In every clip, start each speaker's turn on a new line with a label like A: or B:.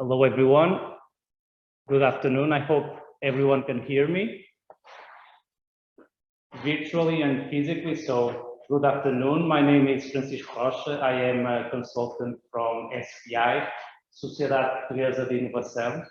A: Hello, everyone. Good afternoon. I hope everyone can hear me virtually and physically. So good afternoon. My name is Francisco Rocha. I am a consultant from SPI, Sociedade Portuguesa de Inovação.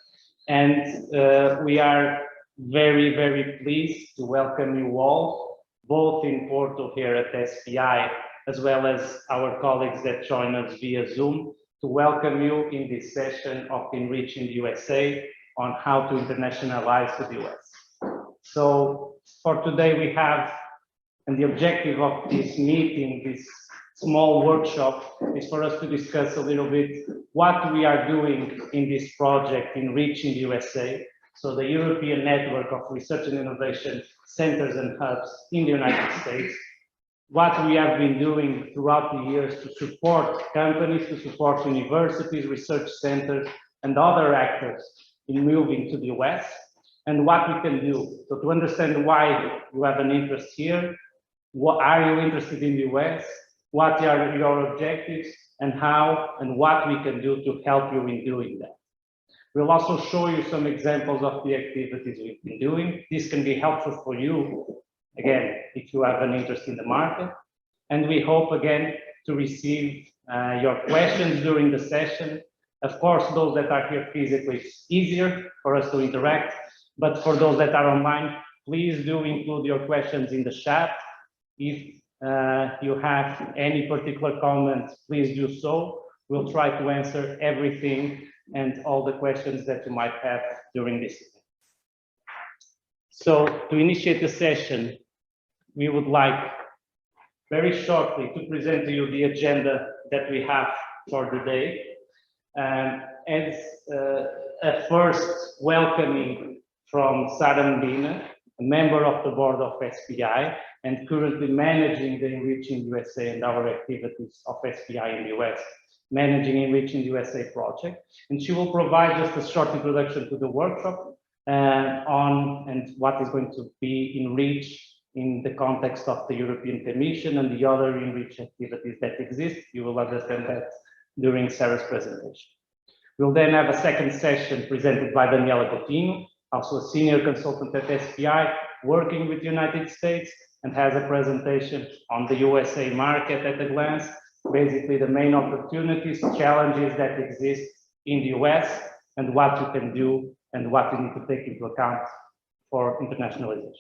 A: And we are very, very pleased to welcome you all, both in Porto here at SPI, as well as our colleagues that join us via Zoom, to welcome you in this session of ENRICH in the USA on how to internationalize to the US. So for today we have, and the objective of this meeting, this small workshop, is for us to discuss a little bit what we are doing in this project ENRICH in the USA, so the European Network of Research and Innovation Centers and Hubs in the United States, what we have been doing throughout the years to support companies, to support universities, research centers, and other actors in moving to the US, and what we can do. So to understand why you have an interest here, what are you interested in the US, what are your objectives, and how and what we can do to help you in doing that. We'll also show you some examples of the activities we've been doing. This can be helpful for you, again, if you have an interest in the market. And we hope, again, to receive your questions during the session. Of course, those that are here physically, it's easier for us to interact. But for those that are online, please do include your questions in the chat. If you have any particular comments, please do so. We'll try to answer everything and all the questions that you might have during this event. So to initiate the session, we would like very shortly to present to you the agenda that we have for the day. As a first welcoming from Sara Medina, a member of the board of SPI and currently managing the ENRICH in USA and our activities of SPI in the US, managing ENRICH in the USA project. And she will provide just a short introduction to the workshop and what is going to be ENRICH in the context of the European Commission and the other ENRICH activities that exist. You will understand that during Sarah's presentation. We'll then have a second session presented by Daniela Coutinho, also a senior consultant at SPI, working with the United States, and has a presentation on the USA market at a glance, basically the main opportunities, challenges that exist in the US, and what you can do and what you need to take into account for internationalization.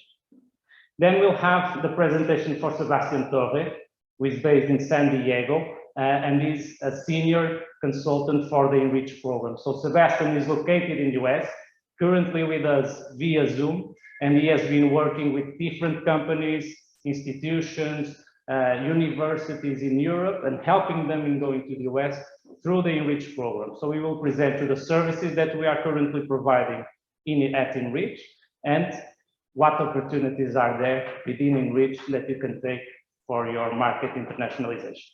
A: Then we'll have the presentation for Sebastian Torre, who is based in San Diego, and is a senior consultant for the ENRICH program. So Sebastian is located in the US, currently with us via Zoom, and he has been working with different companies, institutions, universities in Europe, and helping them in going to the US through the ENRICH program. So we will present you the services that we are currently providing at ENRICH, and what opportunities are there within ENRICH that you can take for your market internationalization.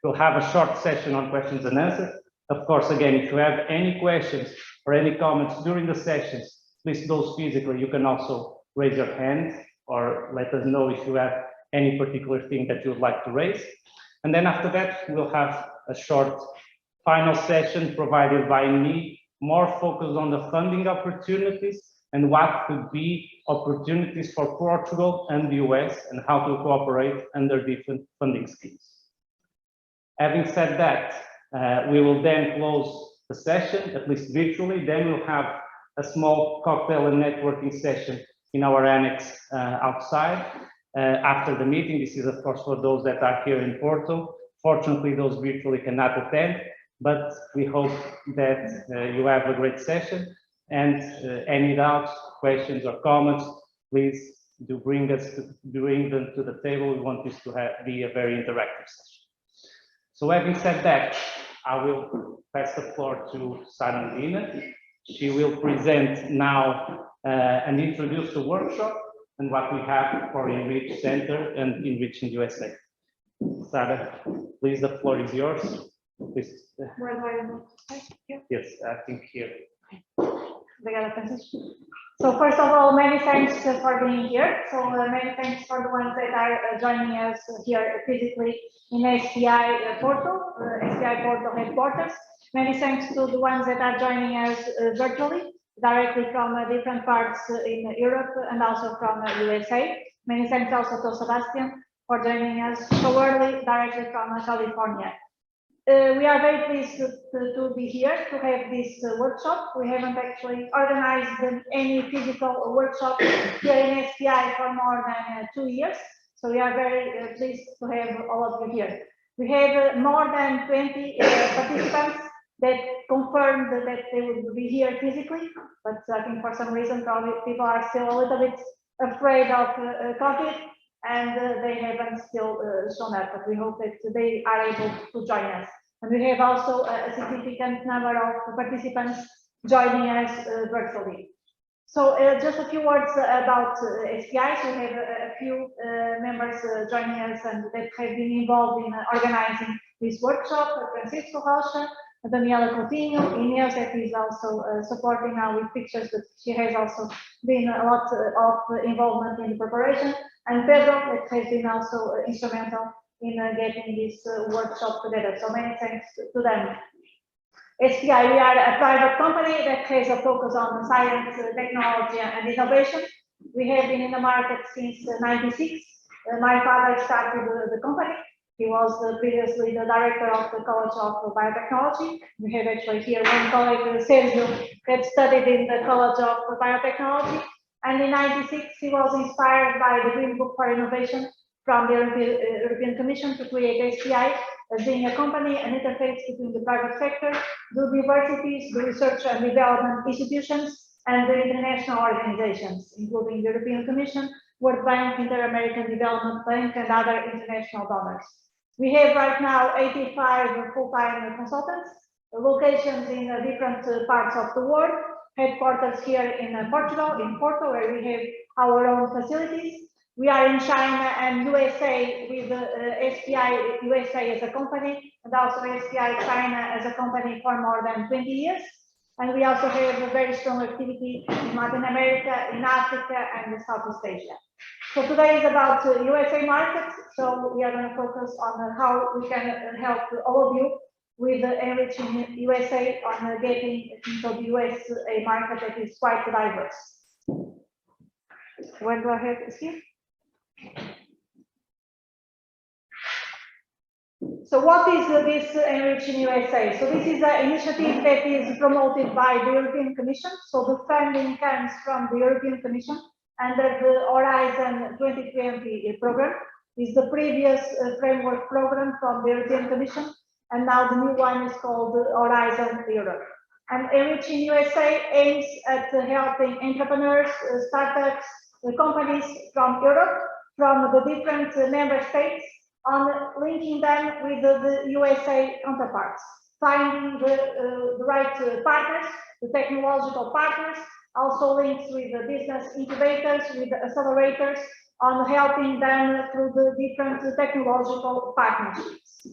A: We'll have a short session on questions and answers. Of course, again, if you have any questions or any comments during the sessions, please those physically, you can also raise your hand or let us know if you have any particular thing that you would like to raise. And then after that, we'll have a short final session provided by me, more focused on the funding opportunities and what could be opportunities for Portugal and the US and how to cooperate under different funding schemes. Having said that, we will then close the session, at least virtually. Then we'll have a small cocktail and networking session in our annex outside after the meeting. This is, of course, for those that are here in Porto. Fortunately, those virtually cannot attend, but we hope that you have a great session. And any doubts, questions, or comments, please do bring them to the table. We want this to be a very interactive session. So having said that, I will pass the floor to Sara Medina. She will present now and introduce the workshop and what we have for ENRICH Center and ENRICH in USA. Sara, please, the floor is yours. Please.
B: Where do I want to start? Here?
A: Yes, I think here.
B: So first of all, many thanks for being here. So many thanks for the ones that are joining us here physically in SPI Porto, SPI Porto headquarters. Many thanks to the ones that are joining us virtually, directly from different parts in Europe and also from USA. Many thanks also to Sebastian for joining us so early, directly from California. We are very pleased to be here to have this workshop. We haven't actually organized any physical workshop here in SPI for more than 2 years. So we are very pleased to have all of you here. We have more than 20 participants that confirmed that they would be here physically, but I think for some reason probably people are still a little bit afraid of COVID, and they haven't still shown up, but we hope that they are able to join us. And we have also a significant number of participants joining us virtually. So just a few words about SPI. So we have a few members joining us and that have been involved in organizing this workshop: Francisco Rocha, Daniela Coutinho, Inês, that is also supporting now with pictures, but she has also been a lot of involvement in the preparation, and Pedro, that has been also instrumental in getting this workshop together. So many thanks to them. SPI, we are a private company that has a focus on science, technology, and innovation. We have been in the market since '96. My father started the company. He was previously the director of the College of Biotechnology. We have actually here one colleague, Sergio, that studied in the College of Biotechnology. And in '96, he was inspired by the Green Book for Innovation from the European Commission to create SPI as being a company, an interface between the private sector, the universities, the research and development institutions, and the international organizations, including the European Commission, World Bank, Inter-American Development Bank, and other international donors. We have right now 85 full-time consultants, locations in different parts of the world, headquarters here in Portugal, in Porto, where we have our own facilities. We are in China and USA with SPI USA as a company, and also SPI China as a company for more than 20 years. And we also have a very strong activity in Latin America, in Africa, and Southeast Asia. So today is about USA markets. So we are going to focus on how we can help all of you with enriching USA on getting into the USA market that is quite diverse. When do I have this here? So what is this Enriching USA? So this is an initiative that is promoted by the European Commission. So the funding comes from the European Commission under the Horizon 2020 program. Is the previous framework program from the European Commission, and now the new one is called Horizon Europe. And Enriching USA aims at helping entrepreneurs, startups, companies from Europe, from the different member states, on linking them with the USA counterparts, finding the right partners, the technological partners, also links with the business incubators, with the accelerators, on helping them through the different technological partnerships.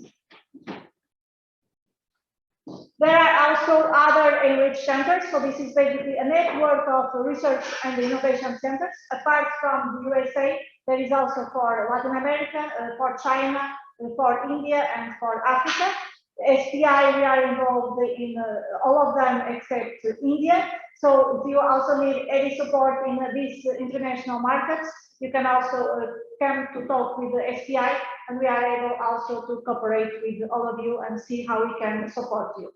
B: There are also other ENRICH centers. So this is basically a network of research and innovation centers. Apart from the USA, there is also for Latin America, for China, for India, and for Africa. SPI, we are involved in all of them except India. So if you also need any support in these international markets, you can also come to talk with the SPI, and we are able also to cooperate with all of you and see how we can support you.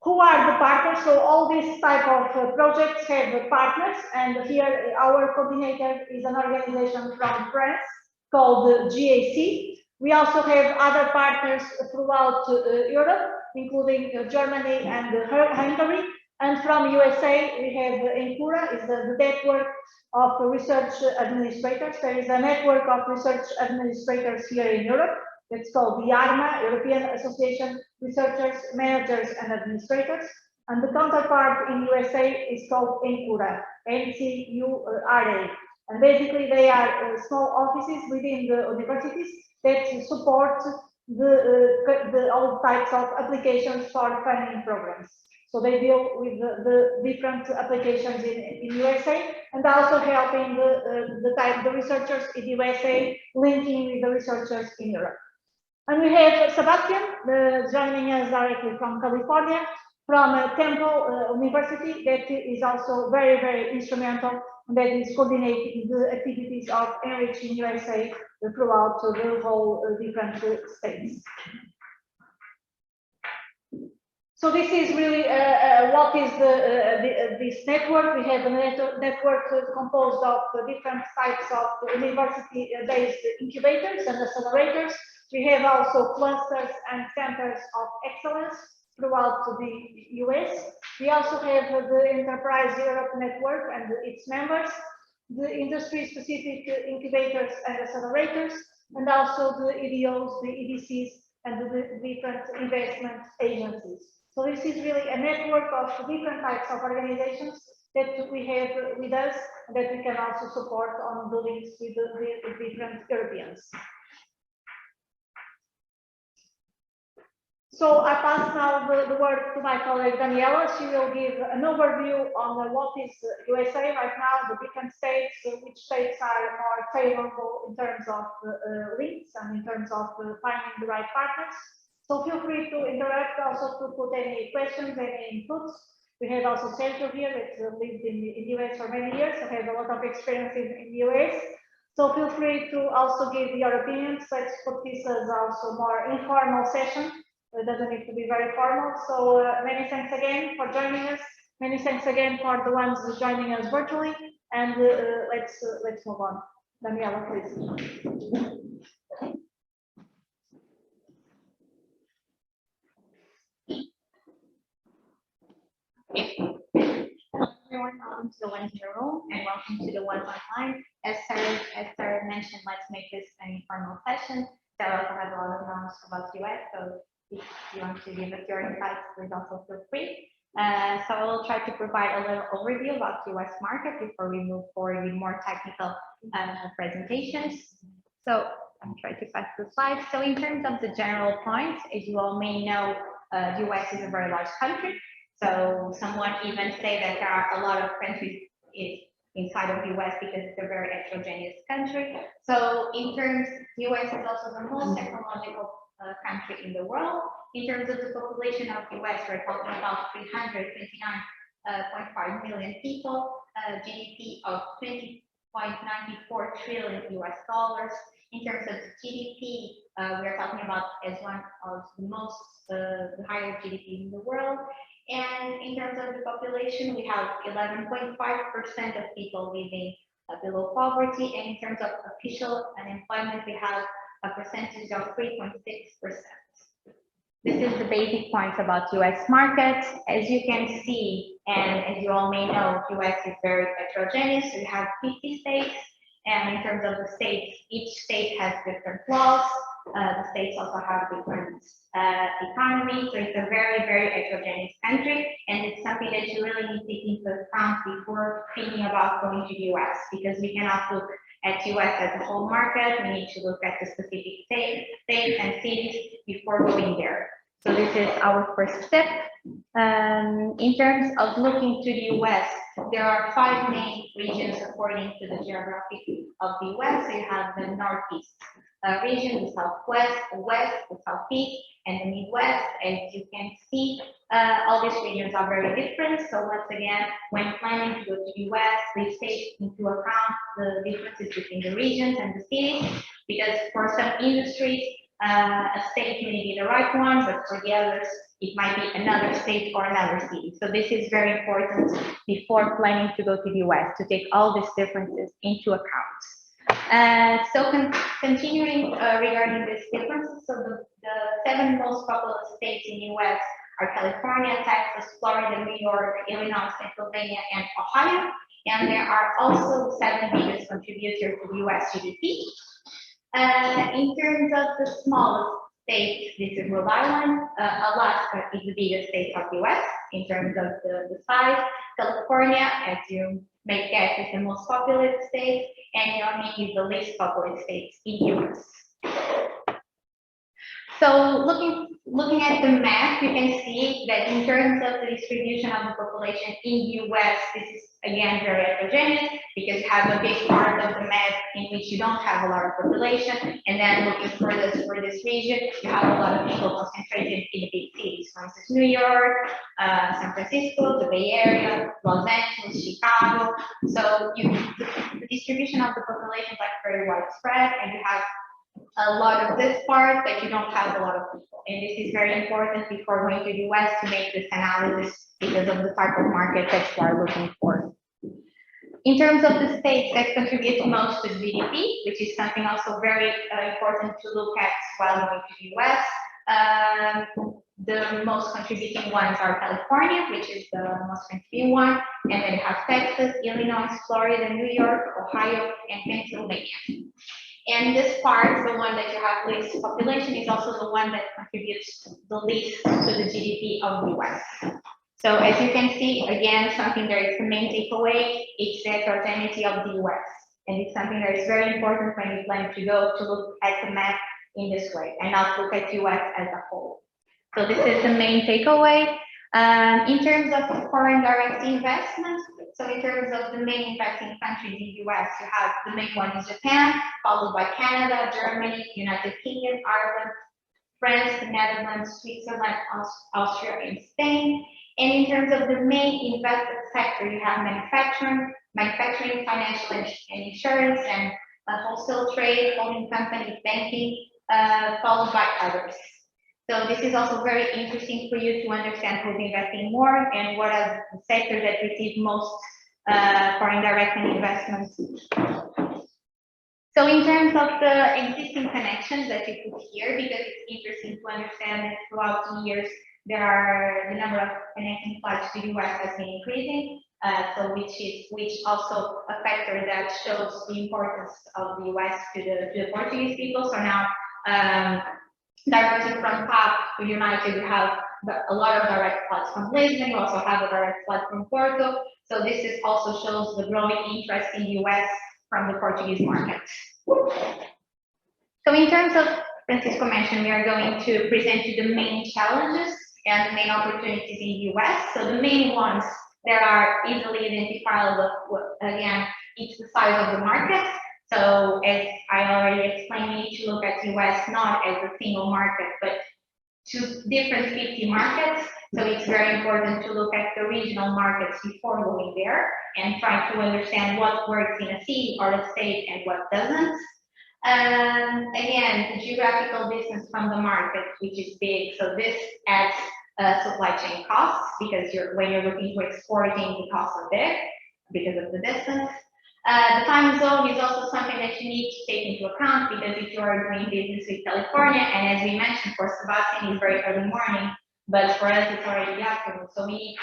B: Who are the partners? So all these type of projects have partners, and here our coordinator is an organization from France called GAC. We also have other partners throughout Europe, including Germany and Hungary. And from USA, we have ENCURA, is the network of research administrators. There is a network of research administrators here in Europe. It's called the ARMA, European Association Researchers, Managers and Administrators. And the counterpart in USA is called ENCURA, NCURA. And basically they are small offices within the universities that support all types of applications for funding programs. So they deal with the different applications in USA, and also helping the researchers in USA linking with the researchers in Europe. And we have Sebastian joining us directly from California, from Temple University, that is also very, very instrumental, that is coordinating the activities of ENRICH in USA throughout the whole different states. So this is really what is this network. We have a network composed of different types of university-based incubators and accelerators. We have also clusters and centers of excellence throughout the US. We also have the Enterprise Europe Network and its members, the industry-specific incubators and accelerators, and also the EDOs, the EDCs, and the different investment agencies. So this is really a network of different types of organizations that we have with us, and that we can also support on the links with the different Europeans. So I pass now the word to my colleague Daniela. She will give an overview on what is USA right now, the different states, which states are more favorable in terms of links and in terms of finding the right partners. So feel free to interact, also to put any questions, any inputs. We have also Sergio here that lived in the US for many years, so has a lot of experience in the US. So feel free to also give your opinions. Let's put this as also more informal session. It doesn't need to be very formal. So many thanks again for joining us. Many thanks again for the ones joining us virtually. And let's move on. Daniela, please.
C: Everyone, welcome to the ones in the room and welcome to the ones online. As Sarah mentioned, let's make this an informal session. Sarah also has a lot of knowledge about US, so if you want to give us your insights, please also feel free. So I will try to provide a little overview about the US market before we move forward with more technical presentations. So I'll try to pass the slides. So in terms of the general points, as you all may know, the US is a very large country. So someone even say that there are a lot of countries inside of the US because it's a very heterogeneous country. So in terms, the US is also the most technological country in the world. In terms of the population of the US, we're talking about 329.5 million people, GDP of 20.94 trillion US dollars. In terms of GDP, we're talking about as one of the most the higher GDP in the world. And in terms of the population, we have 11.5% of people living below poverty. And in terms of official unemployment, we have a percentage of 3.6%. This is the basic points about US market. As you can see, and as you all may know, US is very heterogeneous. We have 50 states. And in terms of the states, each state has different laws. The states also have different economies. So it's a very, very heterogeneous country. And it's something that you really need to take into account before thinking about going to the US, because we cannot look at US as a whole market. We need to look at the specific states and cities before going there. So this is our first step. In terms of looking to the US, there are 5 main regions according to the geography of the US. So you have the Northeast region, the Southwest, the West, the Southeast, and the Midwest. As you can see, all these regions are very different. So once again, when planning to go to the US, please take into account the differences between the regions and the cities, because for some industries, a state may be the right one, but for the others, it might be another state or another city. So this is very important before planning to go to the US, to take all these differences into account. Continuing regarding these differences, so the 7 most populous states in the US are California, Texas, Florida, New York, Illinois, Pennsylvania, and Ohio. And there are also 7 biggest contributors to the US GDP. In terms of the smallest states, this is Rhode Island. Alaska is the biggest state of the US in terms of the size. California, as you may guess, is the most populous state, and Wyoming is the least populous state in the US. So looking at the map, you can see that in terms of the distribution of the population in US, this is again very heterogeneous because you have a big part of the map in which you don't have a lot of population, and then looking for this region, you have a lot of people concentrated in the big cities, for instance, New York, San Francisco, the Bay Area, Los Angeles, Chicago. So the distribution of the population is like very widespread, and you have a lot of this part, but you don't have a lot of people. And this is very important before going to the US to make this analysis because of the type of market that you are looking for. In terms of the states that contribute most to GDP, which is something also very important to look at while going to the US, the most contributing ones are California, which is the most contributing one, and then you have Texas, Illinois, Florida, New York, Ohio, and Pennsylvania. And this part, the one that you have least population, is also the one that contributes the least to the GDP of the US. So as you can see, again, something that is the main takeaway, it's the heterogeneity of the US. And it's something that is very important when you plan to go to look at the map in this way and not look at US as a whole. So this is the main takeaway. In terms of foreign direct investments, so in terms of the main investing countries in the US, you have the main one is Japan, followed by Canada, Germany, United Kingdom, Ireland, France, the Netherlands, Switzerland, Austria, and Spain. And in terms of the main investment sector, you have manufacturing, financial and insurance, and wholesale trade, holding companies, banking, followed by others. So this is also very interesting for you to understand who's investing more and what are the sectors that receive most foreign direct investments. So in terms of the existing connections that you put here, because it's interesting to understand that throughout the years, the number of connecting flights to the US has been increasing. So which also a factor that shows the importance of the US to the Portuguese people. So now, diverting from TAP to United, you have a lot of direct flights from Lisbon. You also have a direct flight from Porto. So this also shows the growing interest in the US from the Portuguese market. So in terms of, Francisco mentioned, we are going to present you the main challenges and the main opportunities in the US. So the main ones that are easily identifiable, again, it's the size of the market. So as I already explained, we need to look at the US not as a single market, but two different 50 markets. So it's very important to look at the regional markets before going there and try to understand what works in a city or a state and what doesn't. Again, the geographical distance from the market, which is big. So this adds supply chain costs because when you're looking to exporting, the costs are big because of the distance. The time zone is also something that you need to take into account because if you are doing business with California, and as we mentioned, for Sebastian, it's very early morning, but for us, it's already afternoon. So we need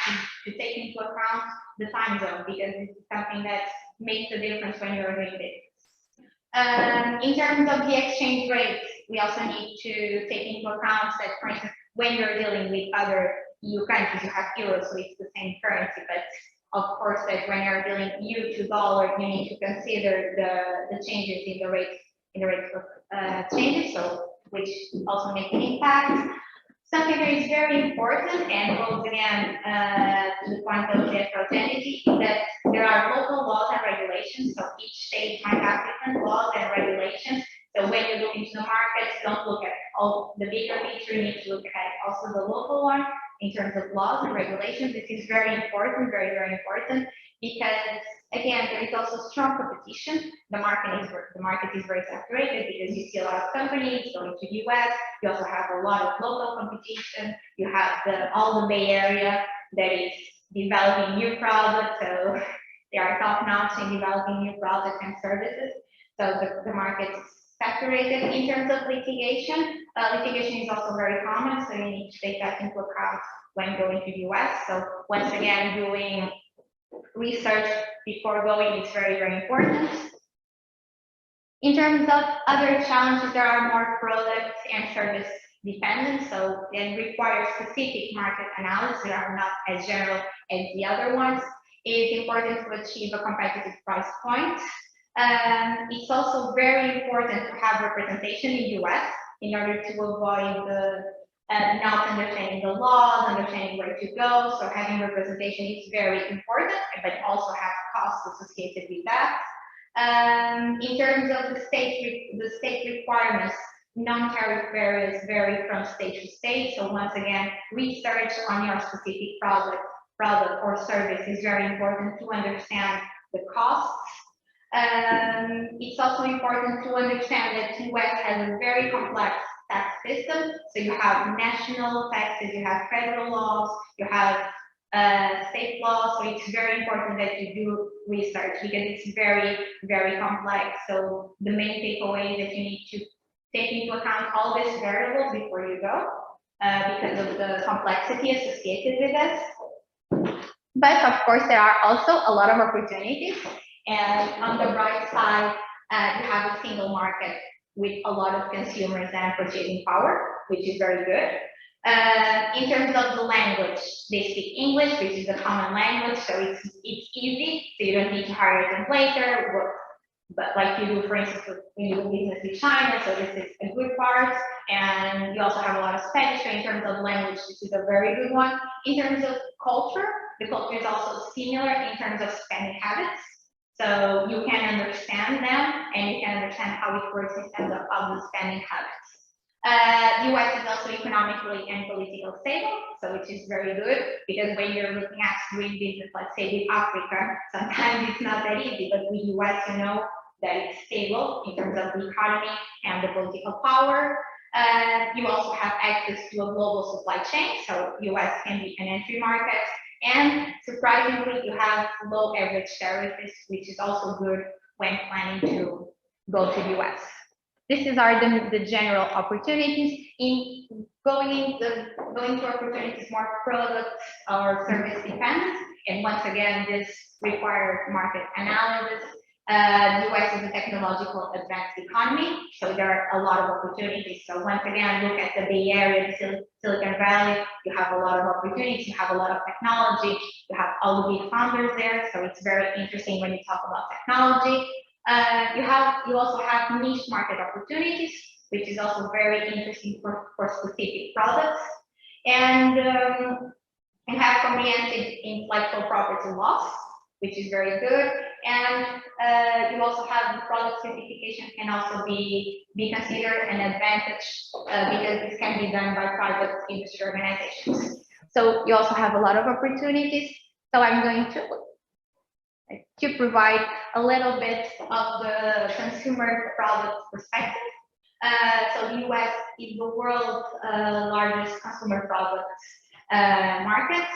C: to take into account the time zone because this is something that makes a difference when you're doing business. In terms of the exchange rates, we also need to take into account that, for instance, when you're dealing with other EU countries, you have euros, so it's the same currency, but of course, that when you're dealing EU to dollar, you need to consider the changes in the rates of changes, so which also make an impact. Something that is very important and goes again to the point of the heterogeneity is that there are local laws and regulations. So each state might have different laws and regulations. So when you look into the markets, don't look at all the bigger picture. You need to look at also the local one in terms of laws and regulations. This is very important, very, very important, because again, there is also strong competition. The market is very saturated because you see a lot of companies going to the US. You also have a lot of local competition. You have all the Bay Area that is developing new products. So they are top notch in developing new products and services. So the market is saturated. In terms of litigation, litigation is also very common. So you need to take that into account when going to the US. So once again, doing research before going is very, very important. In terms of other challenges, there are more product and service dependent, so they require specific market analysis. They are not as general as the other ones. It is important to achieve a competitive price point. It's also very important to have representation in the US. in order to avoid not understanding the laws, understanding where to go. So having representation is very important, but also have costs associated with that. In terms of the state requirements, non-tariff barriers vary from state to state. So once again, research on your specific product or service is very important to understand the costs. It's also important to understand that the US has a very complex tax system. So you have national taxes, you have federal laws, you have state laws. So it's very important that you do research because it's very, very complex. So the main takeaway is that you need to take into account all these variables before you go because of the complexity associated with this. But of course, there are also a lot of opportunities. And on the right side, you have a single market with a lot of consumers and purchasing power, which is very good. In terms of the language, they speak English, which is a common language, so it's easy. So you don't need to hire a translator, but like you do, for instance, when you do business with China. So this is a good part. And you also have a lot of Spanish. So in terms of language, this is a very good one. In terms of culture, the culture is also similar in terms of spending habits. So you can understand them and you can understand how it works in terms of the spending habits. US is also economically and politically stable, so which is very good because when you're looking at doing business, let's say with Africa, sometimes it's not that easy, but with US, you know that it's stable in terms of the economy and the political power. You also have access to a global supply chain, so US can be an entry market. And surprisingly, you have low average tariffs, which is also good when planning to go to the US. These are the general opportunities. In going to opportunities more product or service dependent. And once again, this requires market analysis. The US is a technological advanced economy, so there are a lot of opportunities. So once again, look at the Bay Area, the Silicon Valley, you have a lot of opportunities, you have a lot of technology, you have all the big founders there, so it's very interesting when you talk about technology. You also have niche market opportunities, which is also very interesting for specific products. And you have comprehensive intellectual property laws, which is very good. And you also have the product certification can also be considered an advantage because this can be done by private industry organizations. So you also have a lot of opportunities. So I'm going to provide a little bit of the consumer product perspective. So the US is the world's largest consumer products market.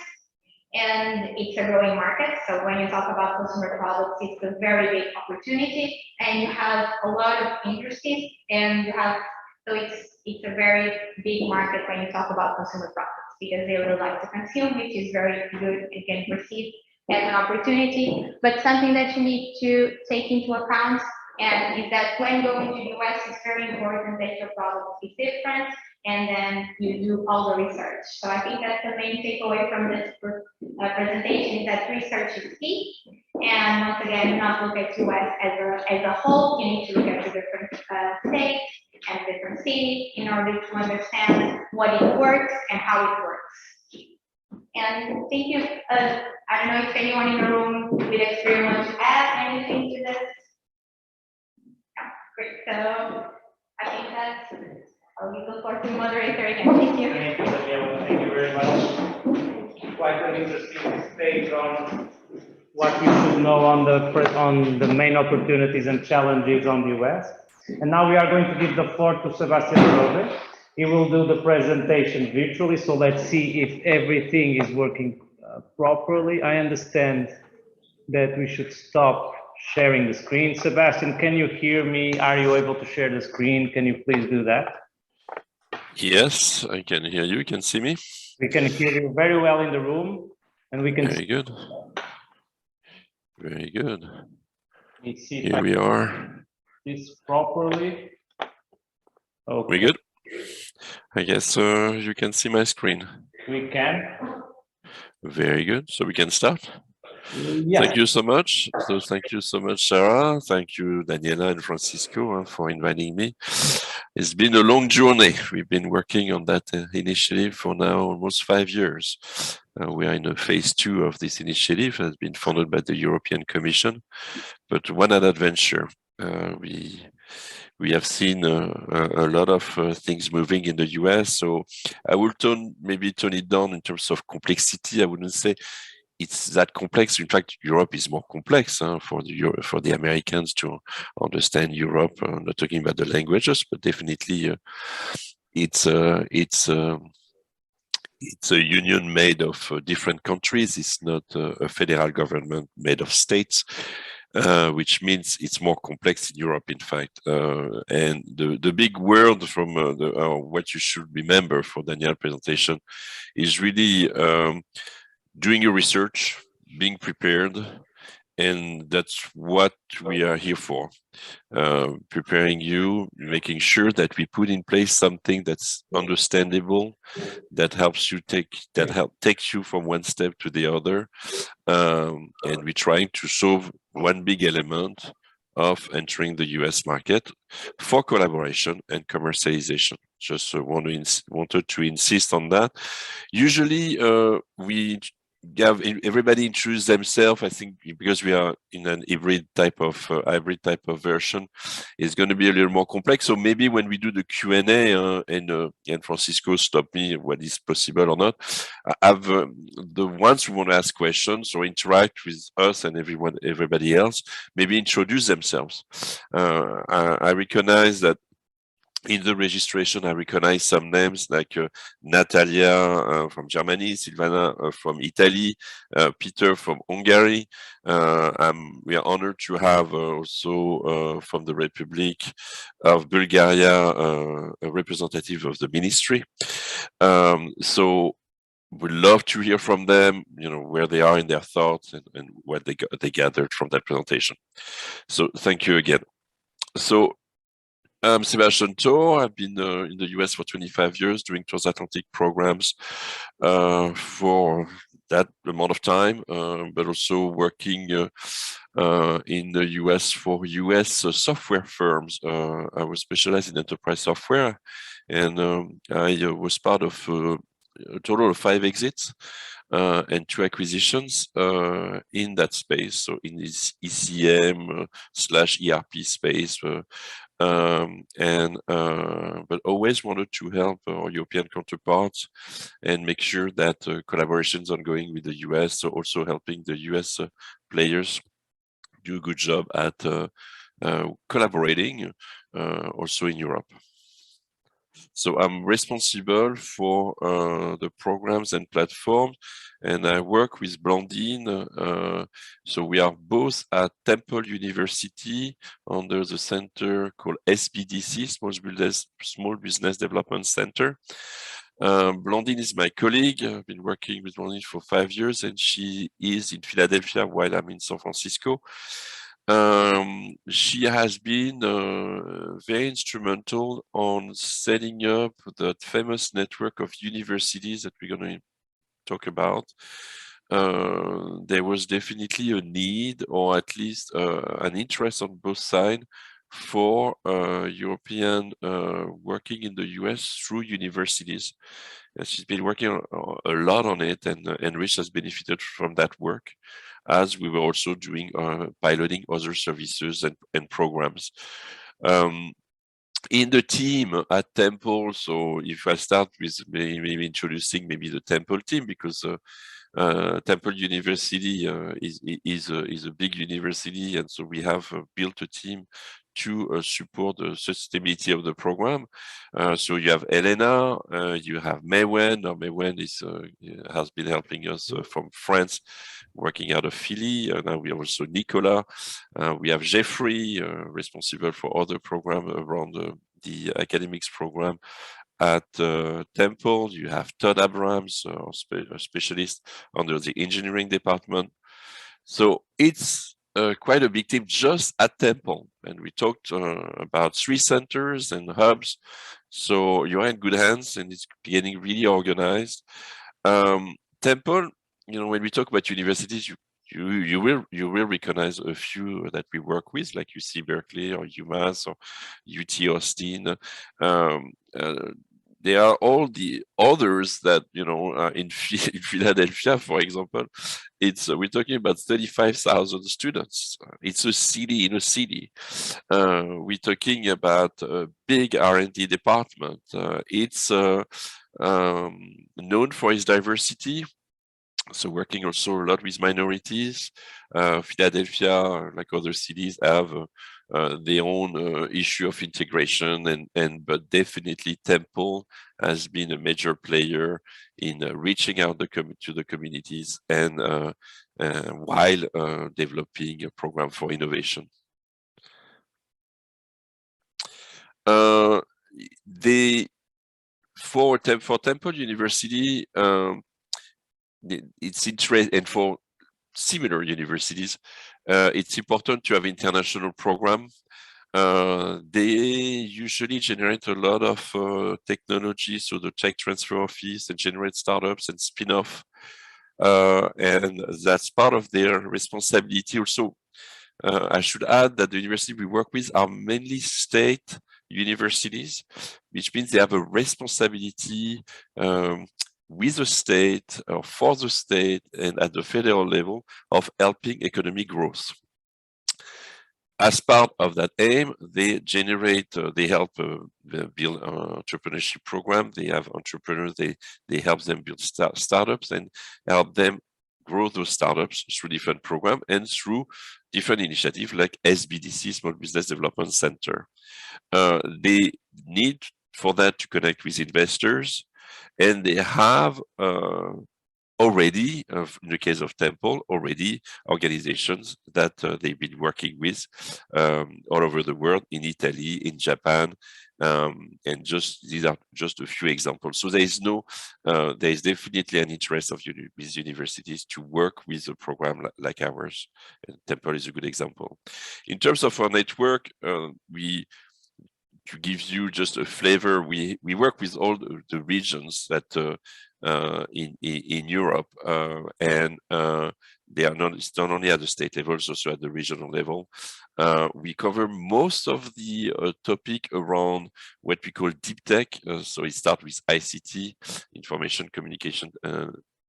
C: And it's a growing market. So when you talk about consumer products, it's a very big opportunity, and you have a lot of industries, and you have, so it's a very big market when you talk about consumer products because they really like to consume, which is very good and can perceive as an opportunity. But something that you need to take into account and is that when going to the US, it's very important that your product is different, and then you do all the research. So I think that's the main takeaway from this presentation is that research is key. And once again, do not look at US as a whole. You need to look at the different states and different cities in order to understand what it works and how it works. And thank you. I don't know if anyone in the room with experience wants to add anything to this. No, great. So I think that's. I'll give the floor to the moderator again. Thank you.
A: Thank you, Daniela. Thank you very much. Quite an interesting stage on what we should know on the main opportunities and challenges on the US. And now we are going to give the floor to Sebastian Rode. He will do the presentation virtually. So let's see if everything is working properly. I understand that we should stop sharing the screen. Sebastian, can you hear me? Are you able to share the screen? Can you please do that?
D: Yes, I can hear you. You can see me?
A: We can hear you very well in the room, and we can
D: Very good. Very good.
A: Let me see if
D: Here we are.
A: this properly. Okay.
D: We good? I guess you can see my screen.
A: We can.
D: Very good. So we can start.
A: Yeah.
D: Thank you so much. So thank you so much, Sarah. Thank you, Daniela and Francisco, for inviting me. It's been a long journey. We've been working on that initiative for now almost 5 years. We are in a phase 2 of this initiative. It has been funded by the European Commission, but one other adventure. We have seen a lot of things moving in the US. So I will maybe tone it down in terms of complexity. I wouldn't say it's that complex. In fact, Europe is more complex for the Americans to understand Europe. I'm not talking about the languages, but definitely it's a union made of different countries. It's not a federal government made of states, which means it's more complex in Europe, in fact. And the big word from what you should remember for Daniel's presentation is really doing your research, being prepared, and that's what we are here for. Preparing you, making sure that we put in place something that's understandable, that helps you takes you from one step to the other, and we're trying to solve one big element of entering the US market for collaboration and commercialization. Just wanted to insist on that. Usually, we have everybody introduce themselves. I think because we are in an hybrid type of version, it's going to be a little more complex. So maybe when we do the Q&A and Francisco stop me what is possible or not, I have the ones who want to ask questions or interact with us and everybody else, maybe introduce themselves. I recognize that in the registration, I recognize some names like Natalia from Germany, Silvana from Italy, Peter from Hungary. We are honored to have also from the Republic of Bulgaria a representative of the ministry. So we'd love to hear from them, where they are in their thoughts and what they gathered from that presentation. So thank you again. So I'm Sebastian Tor. I've been in the US for 25 years doing transatlantic programs for that amount of time, but also working in the US for US software firms. I was specialized in enterprise software, and I was part of a total of 5 exits and 2 acquisitions in that space. So in this ECM / ERP space. But always wanted to help our European counterparts and make sure that collaborations ongoing with the US, so also helping the US players do a good job at collaborating also in Europe. So I'm responsible for the programs and platforms, and I work with Blandine. So we are both at Temple University under the center called SBDC, Small Business Development Center. Blandine is my colleague. I've been working with Blandine for 5 years, and she is in Philadelphia while I'm in San Francisco. She has been very instrumental on setting up that famous network of universities that we're going to talk about. There was definitely a need, or at least an interest on both sides for European working in the US through universities. And she's been working a lot on it, and ENRICH has benefited from that work, as we were also doing piloting other services and programs. In the team at Temple, so if I start with maybe introducing the Temple team, because Temple University is a big university, and so we have built a team to support the sustainability of the program. So you have Elena, you have Maywen. Now Maywen has been helping us from France, working out of Philly. Now we have also Nicolas. We have Jeffrey, responsible for other programs around the academics program at Temple. You have Todd Abrams, a specialist under the engineering department. So it's quite a big team just at Temple, and we talked about 3 centers and hubs. So you're in good hands, and it's getting really organized. Temple, when we talk about universities, you you will recognize a few that we work with, like UC Berkeley or UMass or UT Austin. There are all the others that, you know, in Philadelphia, for example, it's we're talking about 35,000 students. It's a city in a city. We're talking about a big R&D department. It's known for its diversity. So working also a lot with minorities. Philadelphia, like other cities, have their own issue of integration, but definitely Temple has been a major player in reaching out to the communities and while developing a program for innovation. For Temple University, it's interesting, and for similar universities, it's important to have international program. They usually generate a lot of technology, so the tech transfer office, and generate startups and spin-off, and that's part of their responsibility. Also, I should add that the university we work with are mainly state universities, which means they have a responsibility with the state or for the state and at the federal level of helping economic growth. As part of that aim, they help build an entrepreneurship program. They have entrepreneurs, they help them build startups and help them grow those startups through different programs and through different initiatives like SBDC, Small Business Development Center. They need for that to connect with investors, and they have already, in the case of Temple, already organizations that they've been working with all over the world, in Italy, in Japan, and these are just a few examples. So there is definitely an interest of these universities to work with a program like ours, and Temple is a good example. In terms of our network, to give you just a flavor, we work with all the regions that in Europe, and it's not only at the state level, it's also at the regional level. We cover most of the topic around what we call deep tech. So it starts with ICT, information communication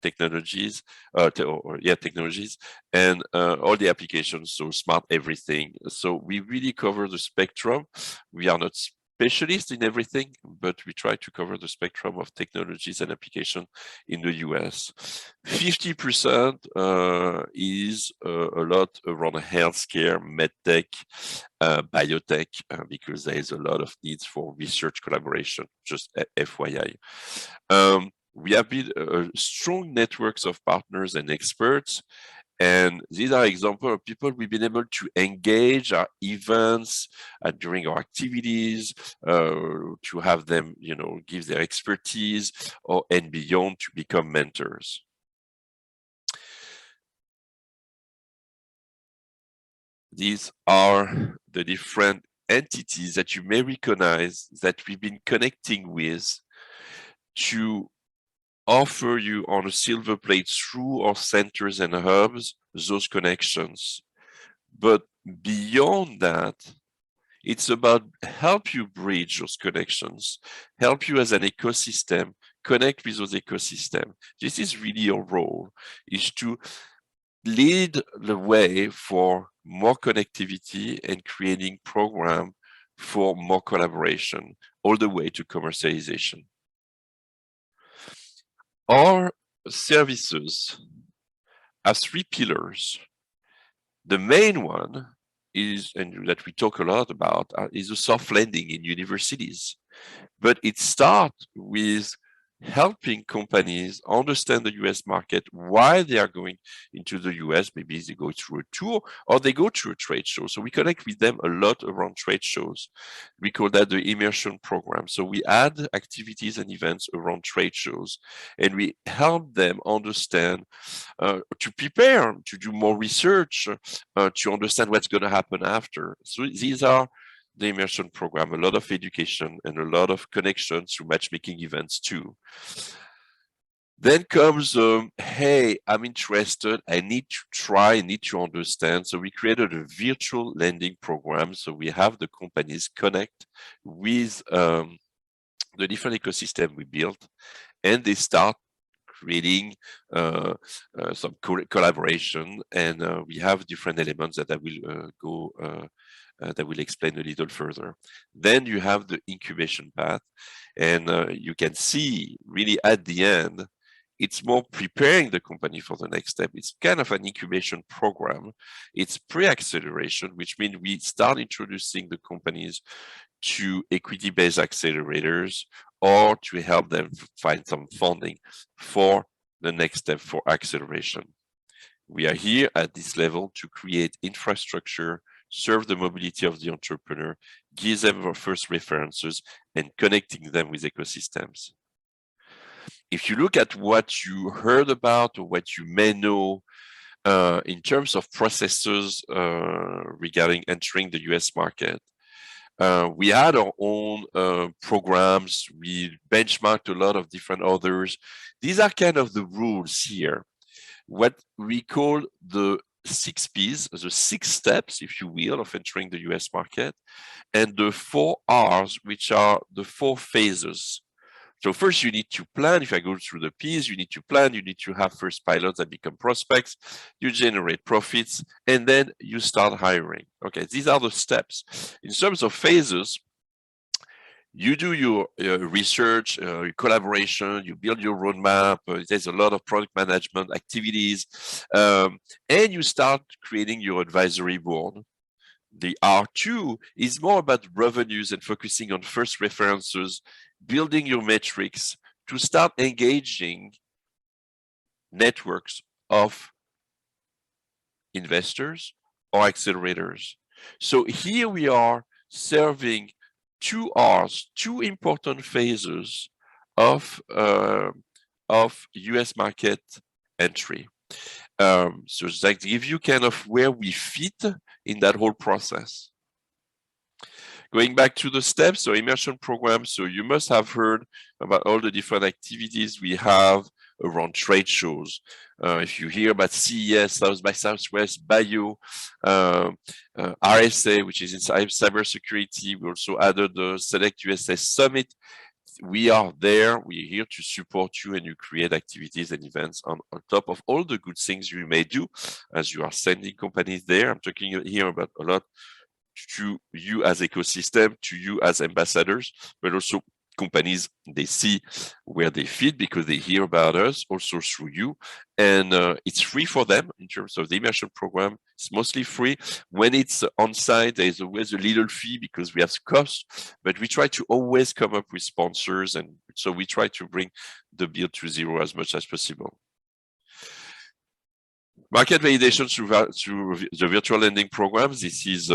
D: technologies, technologies, and all the applications, so smart everything. So we really cover the spectrum. We are not specialists in everything, but we try to cover the spectrum of technologies and applications in the US. 50% is a lot around healthcare, medtech, biotech, because there is a lot of needs for research collaboration, just FYI. We have built strong networks of partners and experts, and these are examples of people we've been able to engage our events during our activities, to have them, give their expertise and beyond to become mentors. These are the different entities that you may recognize that we've been connecting with to offer you on a silver plate through our centers and hubs those connections. But beyond that, it's about help you bridge those connections, help you as an ecosystem connect with those ecosystems. This is really our role, is to lead the way for more connectivity and creating programs for more collaboration all the way to commercialization. Our services have three pillars. The main one is, and that we talk a lot about, is the soft landing in universities. But it starts with helping companies understand the US market, why they are going into the US. Maybe they go through a tour or they go to a trade show. So we connect with them a lot around trade shows. We call that the Immersion program. So we add activities and events around trade shows, and we help them understand, to prepare, to do more research, to understand what's going to happen after. So these are the Immersion program, a lot of education and a lot of connections through matchmaking events too. Then comes, hey, I'm interested, I need to try, I need to understand. So we created a virtual lending program. So we have the companies connect with the different ecosystem we built, and they start creating some collaboration, and we have different elements that I will that will explain a little further. Then you have the incubation path, and you can see really at the end, it's more preparing the company for the next step. It's kind of an incubation program. It's pre-acceleration, which means we start introducing the companies to equity-based accelerators or to help them find some funding for the next step for acceleration. We are here at this level to create infrastructure, serve the mobility of the entrepreneur, give them our first references, and connecting them with ecosystems. If you look at what you heard about or what you may know in terms of processes regarding entering the US market, we had our own programs. We benchmarked a lot of different others. These are kind of the rules here. What we call the 6 Ps, the 6 steps, if you will, of entering the US market, and the 4 Rs, which are the 4 phases. So first you need to plan. If I go through the P's, you need to plan, you need to have first pilots that become prospects, you generate profits, and then you start hiring. Okay, these are the steps. In terms of phases, you do your research, your collaboration, you build your roadmap, there's a lot of product management activities, and you start creating your advisory board. The R2 is more about revenues and focusing on first references, building your metrics to start engaging networks of investors or accelerators. So here we are serving 2 Rs, 2 important phases of US market entry. So that gives you kind of where we fit in that whole process. Going back to the steps, so immersion program, so you must have heard about all the different activities we have around trade shows. If you hear about CES, South by Southwest, Bio, RSA, which is in cybersecurity, we also added the Select USA Summit. We are there, we're here to support you, and you create activities and events on top of all the good things you may do as you are sending companies there. I'm talking here about a lot to you as ecosystem, to you as ambassadors, but also companies, they see where they fit because they hear about us also through you. And it's free for them in terms of the immersion program. It's mostly free. When it's on site, there's always a little fee because we have costs, but we try to always come up with sponsors. And so we try to bring the bill to zero as much as possible. Market validation through the virtual lending programs. This is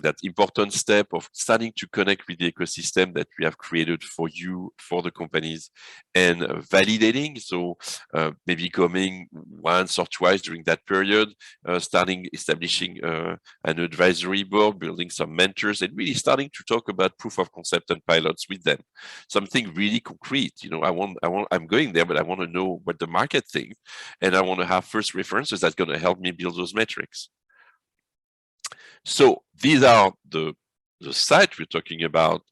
D: that important step of starting to connect with the ecosystem that we have created for you, for the companies, and validating. So maybe coming once or twice during that period, starting establishing an advisory board, building some mentors, and really starting to talk about proof of concept and pilots with them. Something really concrete. You know, I'm going there, but I want to know what the market thinks, and I want to have first references that's going to help me build those metrics. So these are the sites we're talking about.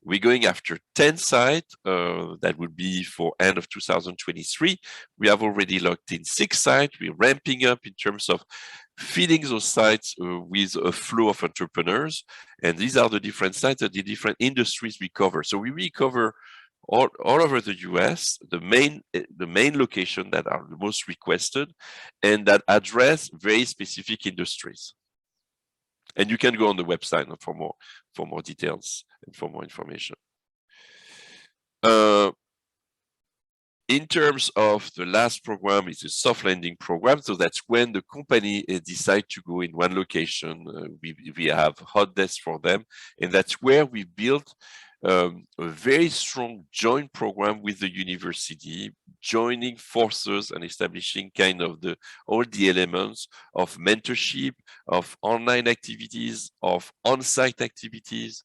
D: We're going after 10 sites. That would be for end of 2023. We have already locked in 6 sites. We're ramping up in terms of feeding those sites with a flow of entrepreneurs. And these are the different sites and the different industries we cover. So we really cover all over the US, the main location that are the most requested and that address very specific industries. And you can go on the website for more details and for more information. In terms of the last program, it's a soft landing program. So that's when the company decide to go in one location. We have hot desks for them. And that's where we built a very strong joint program with the university, joining forces and establishing kind of all the elements of mentorship, of online activities, of on-site activities,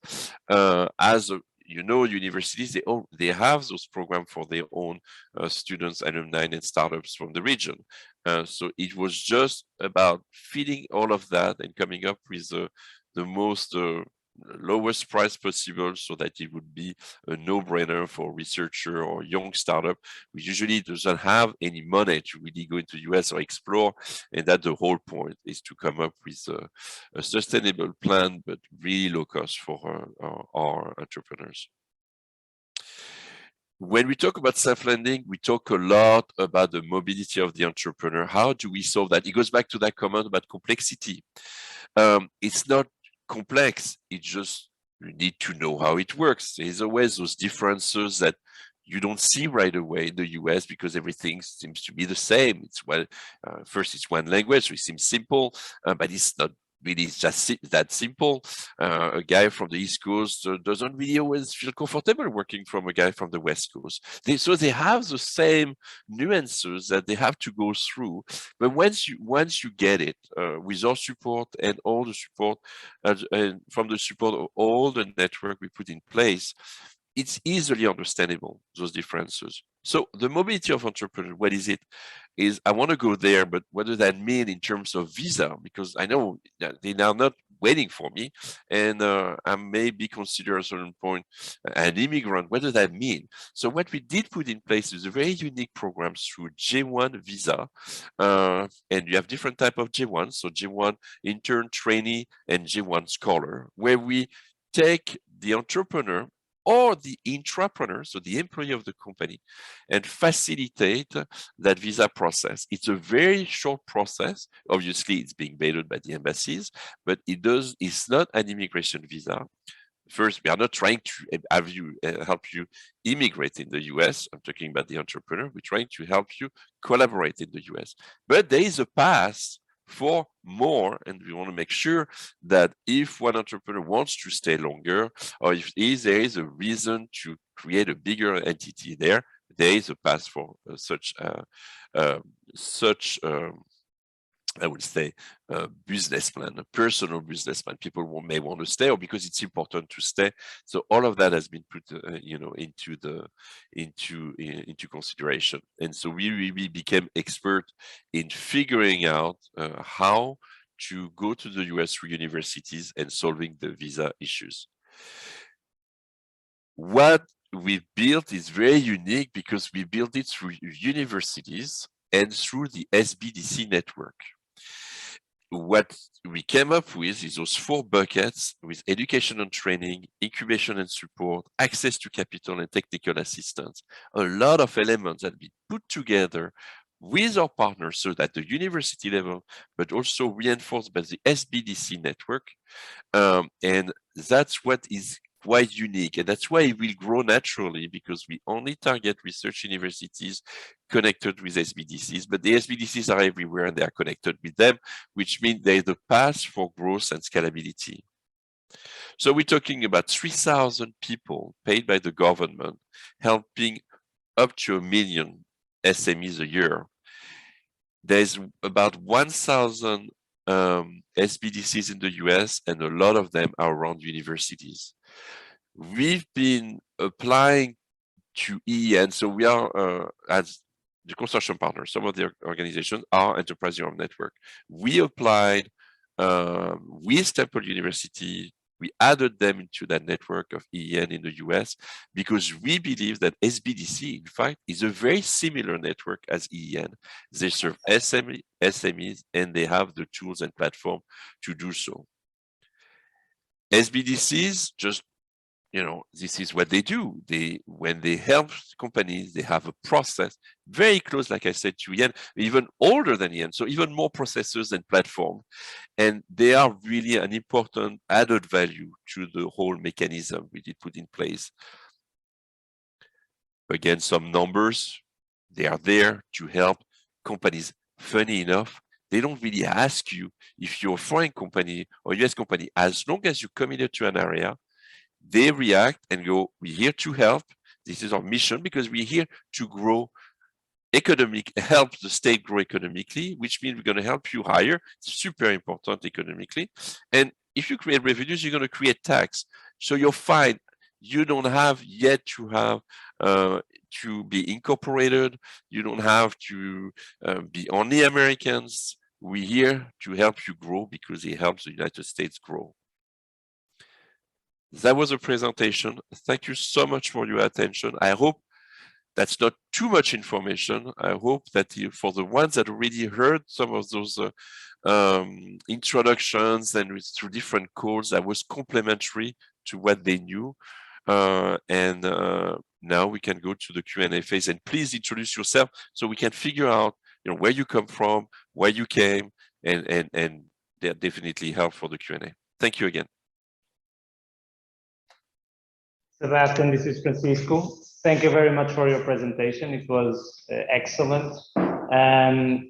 D: as you know, universities, they have those programs for their own students, alumni, and startups from the region. So it was just about feeding all of that and coming up with the most lowest price possible, so that it would be a no-brainer for researcher or young startup who usually doesn't have any money to really go into US or explore. And that's the whole point, is to come up with a sustainable plan, but really low cost for our entrepreneurs. When we talk about self-lending, we talk a lot about the mobility of the entrepreneur. How do we solve that? It goes back to that comment about complexity. It's not complex, it's just you need to know how it works. There's always those differences that you don't see right away in the US, because everything seems to be the same. It's first it's one language, so it seems simple, but it's not really just that simple. A guy from the East Coast doesn't really always feel comfortable working from a guy from the West Coast. So they have the same nuances that they have to go through. But once you get it, with our support and all the support, and from the support of all the network we put in place, it's easily understandable, those differences. So the mobility of entrepreneurs, what is it? Is I want to go there, but what does that mean in terms of visa? Because I know that they are not waiting for me, and I may be considered at a certain point an immigrant. What does that mean? So what we did put in place is a very unique program through J1 visa, and you have different type of J1. So J1 intern, trainee, and J1 scholar, where we take the entrepreneur or the intrapreneur, so the employee of the company, and facilitate that visa process. It's a very short process. Obviously, it's being vetted by the embassies, but it's not an immigration visa. First, we are not trying to help you immigrate in the US. I'm talking about the entrepreneur. We're trying to help you collaborate in the US. But there is a path for more, and we want to make sure that if one entrepreneur wants to stay longer, or if there is a reason to create a bigger entity there is a path for such I would say business plan, a personal business plan. People may want to stay, or because it's important to stay. So all of that has been put, into consideration. And so we really became expert in figuring out how to go to the US through universities and solving the visa issues. What we built is very unique because we built it through universities and through the SBDC network. What we came up with is those 4 buckets with education and training, incubation and support, access to capital and technical assistance. A lot of elements that we put together with our partners, so that the university level, but also reinforced by the SBDC network. And that's what is quite unique, and that's why it will grow naturally, because we only target research universities connected with SBDCs, but the SBDCs are everywhere and they are connected with them, which means there is a path for growth and scalability. So we're talking about 3,000 people paid by the government, helping up to 1 million SMEs a year. There's about 1,000 SBDCs in the US, and a lot of them are around universities. We've been applying to EN, so we are as the consortium partner. Some of the organizations are Enterprise Europe Network. We applied with Temple University. We added them into that network of EN in the US because we believe that SBDC, in fact, is a very similar network as EN. They serve SMEs, and they have the tools and platform to do so. SBDCs, just, this is what they do. When they help companies, they have a process very close, like I said, to EN, even older than EN, so even more processes and platform. And they are really an important added value to the whole mechanism we did put in place. Again, some numbers, they are there to help companies. Funny enough, they don't really ask you if you're a foreign company or US company. As long as you're committed to an area, they react and go, we're here to help. This is our mission, because we're here to grow help the state grow economically, which means we're going to help you hire. It's super important economically. And if you create revenues, you're going to create tax. So you're fine. You don't have yet to have to be incorporated. You don't have to be only Americans. We're here to help you grow because it helps the United States grow. That was a presentation. Thank you so much for your attention. I hope that's not too much information. I hope that for the ones that already heard some of those introductions and through different calls, that was complementary to what they knew. Now we can go to the Q&A phase, and please introduce yourself so we can figure out where you come from, where you came, and they're definitely help for the Q&A. Thank you again.
A: Sebastian, this is Francisco. Thank you very much for your presentation. It was excellent.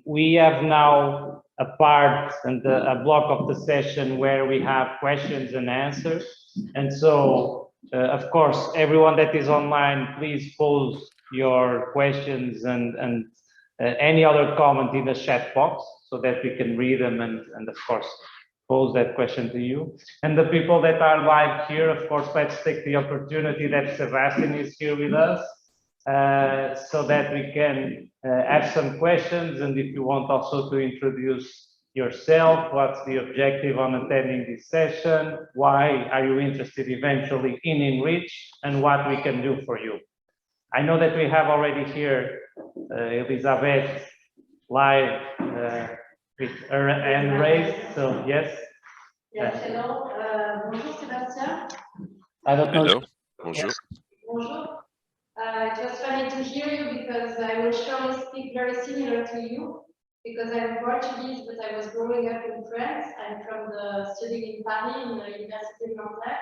A: We have now a part and a block of the session where we have questions and answers. And so, of course, everyone that is online, please pose your questions and any other comment in the chat box so that we can read them and of course, pose that question to you. And the people that are live here, of course, let's take the opportunity that Sebastian is here with us so that we can have some questions. And if you want also to introduce yourself, what's the objective on attending this session? Why are you interested eventually in ENRICH, and what we can do for you? I know that we have already here Elizabeth live with her hand raised, so yes.
E: Yes, hello. Bonjour Sébastien.
A: I don't know.
D: Hello. Bonjour.
A: Yes.
E: Bonjour. It was funny to hear you because I will surely speak very similar to you because I'm Portuguese, but I was growing up in France. I'm from the studying in Paris, in the University-Centric.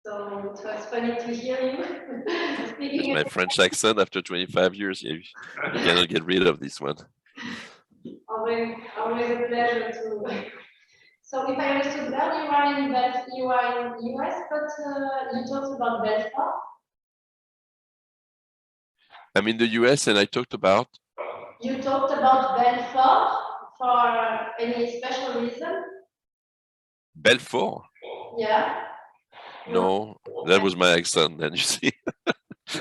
E: So it was funny to hear you speaking.
D: With my French accent after 25 years, you cannot get rid of this one.
E: Always a pleasure to. So if I understood well, you are in US, but you talked about Belfort.
D: I'm in the US and I talked about.
E: You talked about Belfort for any special reason?
D: Belfort?
E: Yeah.
D: No, that was my accent, then you see.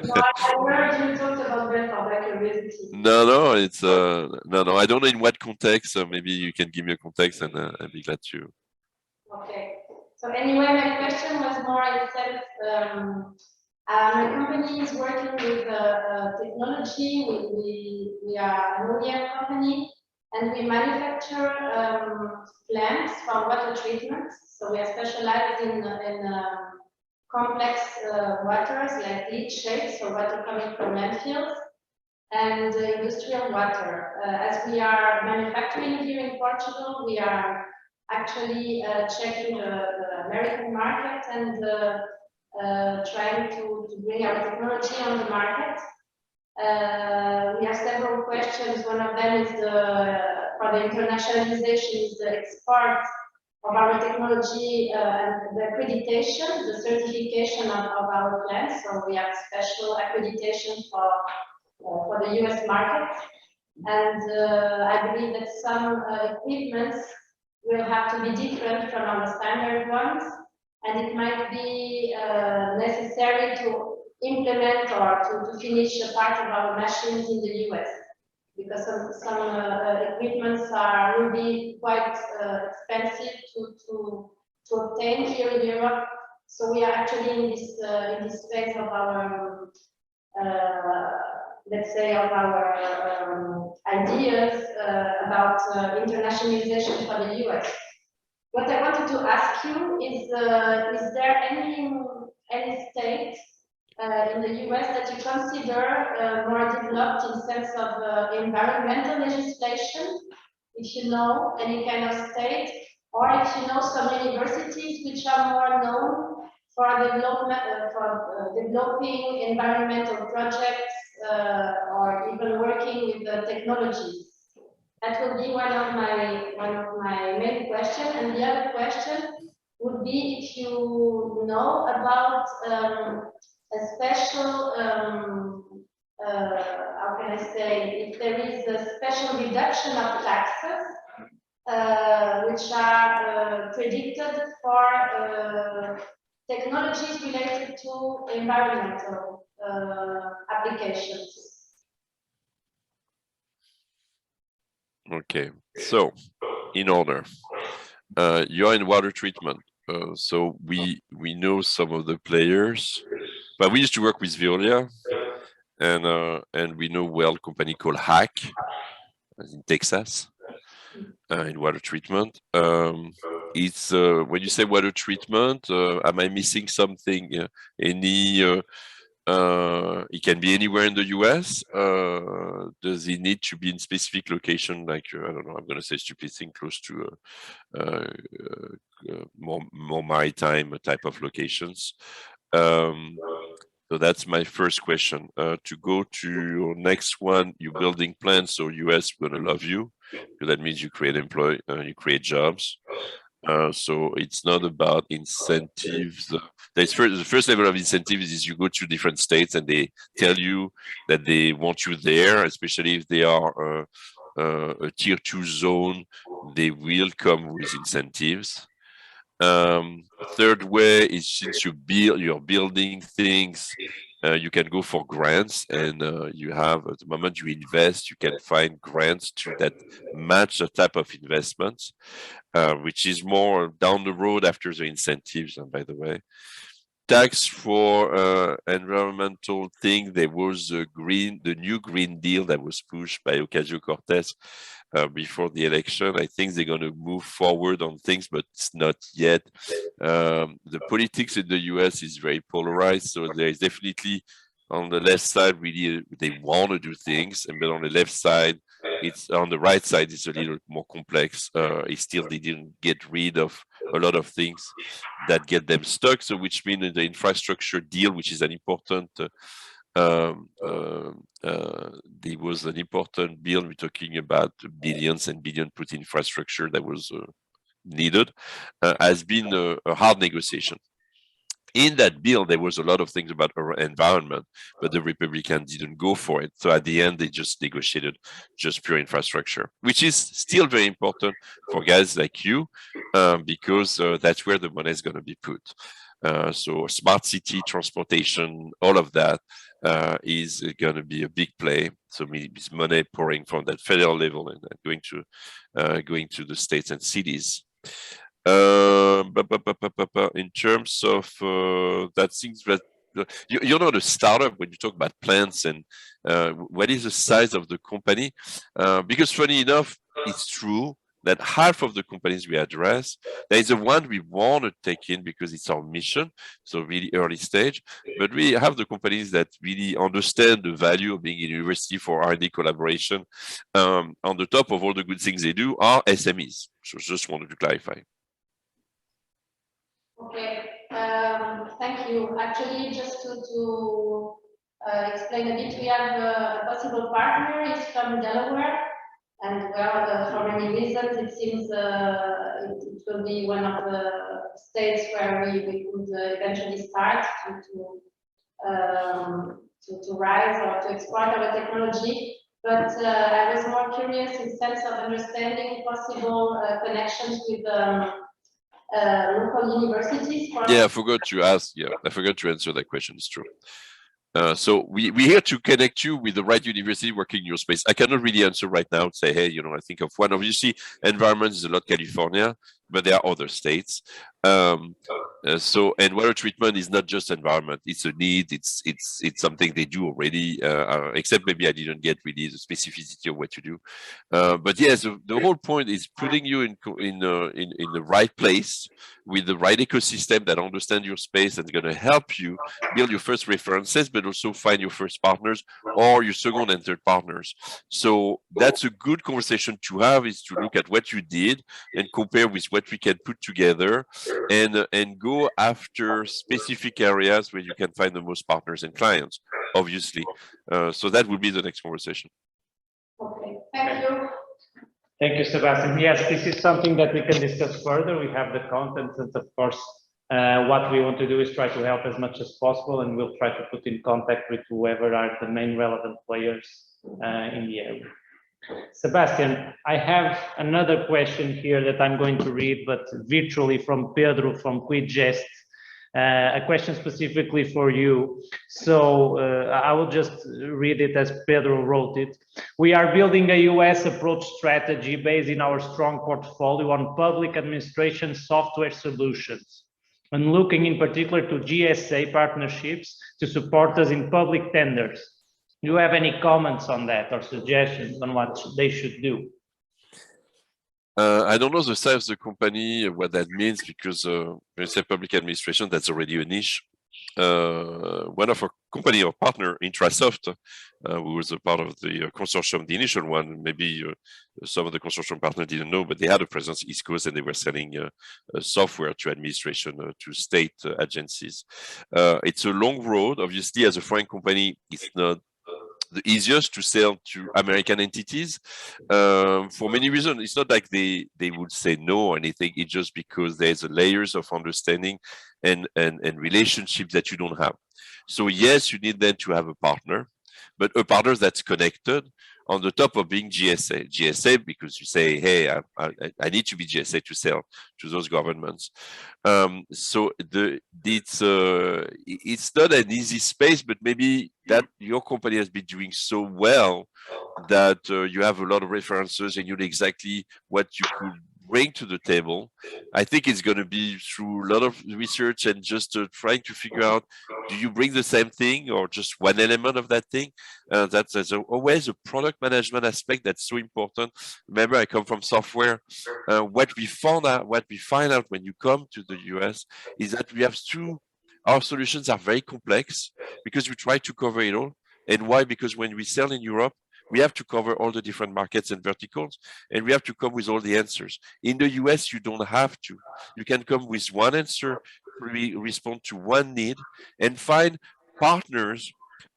E: No, I heard you talked about Belfort, like curiosity.
D: No, it's no. I don't know in what context. So maybe you can give me a context, and I'd be glad to.
E: Okay. So anyway, my question was more in the sense, my company is working with technology. We are an OEM company, and we manufacture plants for water treatment. So we are specialized in complex waters like leachate, so water coming from landfills, and industrial water. As we are manufacturing here in Portugal, we are actually checking the American market and trying to bring our technology on the market. We have several questions. One of them is for the internationalization is the export of our technology and the accreditation, the certification of our plants. So we have special accreditation for the US market. And I believe that some equipments will have to be different from our standard ones. And it might be necessary to implement or to finish a part of our machines in the US. Because some equipments will be quite expensive to obtain here in Europe. So we are actually in this phase of our let's say of our ideas about internationalization for the US. What I wanted to ask you is there any state in the US that you consider more developed in sense of environmental legislation, if you know any kind of state, or if you know some universities which are more known for developing environmental projects or even working with the technologies. That will be one of my main questions. And the other question would be if you know about a special, how can I say, if there is a special reduction of taxes which are predicted for technologies related to environmental applications.
D: Okay, so in order, you're in water treatment. So we know some of the players, but we used to work with Veolia, and we know well a company called Hack in Texas in water treatment. It's when you say water treatment, am I missing something? It can be anywhere in the US. Does it need to be in specific location? Like I don't know. I'm going to say stupid thing, close to more maritime type of locations. So that's my first question. To go to your next one, you're building plants, so US gonna love you, because that means you create you create jobs. So it's not about incentives. The first level of incentives is you go to different states and they tell you that they want you there, especially if they are a tier 2 zone, they will come with incentives. Third way is since you're building things, you can go for grants, and you have, at the moment you invest, you can find grants that match the type of investments, which is more down the road after the incentives. And by the way, tax for environmental thing, there was the new Green Deal that was pushed by Ocasio-Cortez before the election. I think they're going to move forward on things, but it's not yet. The politics in the US is very polarized, so there is definitely on the left side really they want to do things, and but on the left side, it's on the right side it's a little more complex. It's still they didn't get rid of a lot of things that get them stuck. So which means the infrastructure deal, which is an important there was an important bill. We're talking about billions and billions put in infrastructure that was needed, has been a hard negotiation. In that bill, there was a lot of things about our environment, but the Republicans didn't go for it. So at the end, they just negotiated just pure infrastructure, which is still very important for guys like you, because that's where the money is going to be put. So smart city, transportation, all of that is going to be a big play. So it's money pouring from that federal level and going to the states and cities. In terms of that things that you're not a startup when you talk about plants, and what is the size of the company? Because funny enough, it's true that half of the companies we address, there is the one we want to take in because it's our mission, so really early stage, but we have the companies that really understand the value of being in university for R&D collaboration. On the top of all the good things they do are SMEs. So just wanted to clarify.
E: Okay, thank you. Actually, just to explain a bit, we have a possible partner is from Delaware, and well, for many reasons, it seems it will be one of the states where we could eventually start to rise or to exploit our technology. But I was more curious in sense of understanding possible connections with local universities.
D: Yeah, I forgot to ask. Yeah, I forgot to answer that question. It's true. So we're here to connect you with the right university working in your space. I cannot really answer right now and say, hey, I think of one. Obviously, environment is a lot California, but there are other states. And water treatment is not just environment; it's a need. It's something they do already. Except maybe I didn't get really the specificity of what you do. But yes, the whole point is putting you in the right place with the right ecosystem that understand your space and going to help you build your first references, but also find your first partners or your second and third partners. So that's a good conversation to have, is to look at what you did and compare with what we can put together, and go after specific areas where you can find the most partners and clients, obviously. So that will be the next conversation.
E: Okay, thank you.
A: Thank you, Sebastian. Yes, this is something that we can discuss further. We have the content, and of course, what we want to do is try to help as much as possible, and we'll try to put in contact with whoever are the main relevant players in the area. Sebastian, I have another question here that I'm going to read, but virtually from Pedro from Quidgest. A question specifically for you. So I will just read it as Pedro wrote it. We are building a US approach strategy based in our strong portfolio on public administration software solutions, and looking in particular to GSA partnerships to support us in public tenders. Do you have any comments on that or suggestions on what they should do?
D: I don't know the size of the company, what that means, because when you say public administration, that's already a niche. One of our company or partner, Intrasoft, who was a part of the consortium, the initial one, maybe some of the consortium partners didn't know, but they had a presence East Coast and they were selling software to administration, to state agencies. It's a long road. Obviously, as a foreign company, it's not the easiest to sell to American entities for many reasons. It's not like they would say no or anything. It's just because there's layers of understanding and relationships that you don't have. So yes, you need then to have a partner, but a partner that's connected on the top of being GSA. GSA because you say, hey, I need to be GSA to sell to those governments. So it's not an easy space, but maybe that your company has been doing so well that you have a lot of references and you know exactly what you could bring to the table. I think it's going to be through a lot of research and just trying to figure out, do you bring the same thing or just one element of that thing? There's always a product management aspect that's so important. Remember, I come from software. What we find out when you come to the US is that we have our solutions are very complex because we try to cover it all. And why? Because when we sell in Europe, we have to cover all the different markets and verticals, and we have to come with all the answers. In the US, you don't have to. You can come with one answer, respond to one need, and find partners,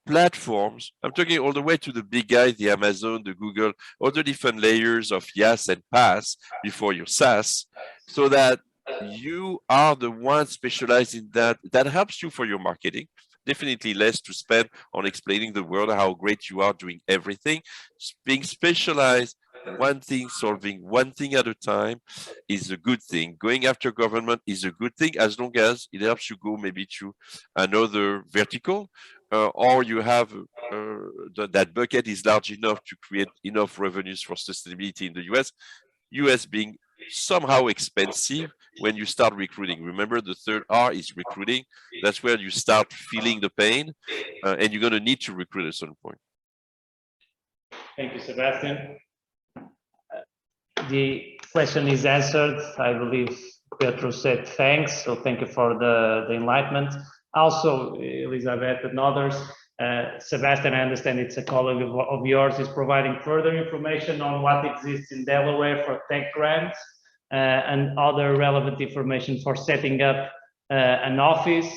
D: platforms. I'm talking all the way to the big guys, the Amazon, the Google, all the different layers of YaaS and PaaS before your SaaS, so that you are the one specialized in that. That helps you for your marketing. Definitely less to spend on explaining the world how great you are doing everything. Being specialized, one thing, solving one thing at a time is a good thing. Going after government is a good thing as long as it helps you go maybe to another vertical, or you have that bucket is large enough to create enough revenues for sustainability in the US. US being somehow expensive when you start recruiting. Remember, the third R is recruiting. That's where you start feeling the pain, and you're going to need to recruit at some point.
A: Thank you, Sebastian. The question is answered. I believe Pedro said thanks, so thank you for the enlightenment. Also, Elizabeth and others, Sebastian, I understand it's a colleague of yours, is providing further information on what exists in Delaware for tech grants and other relevant information for setting up an office.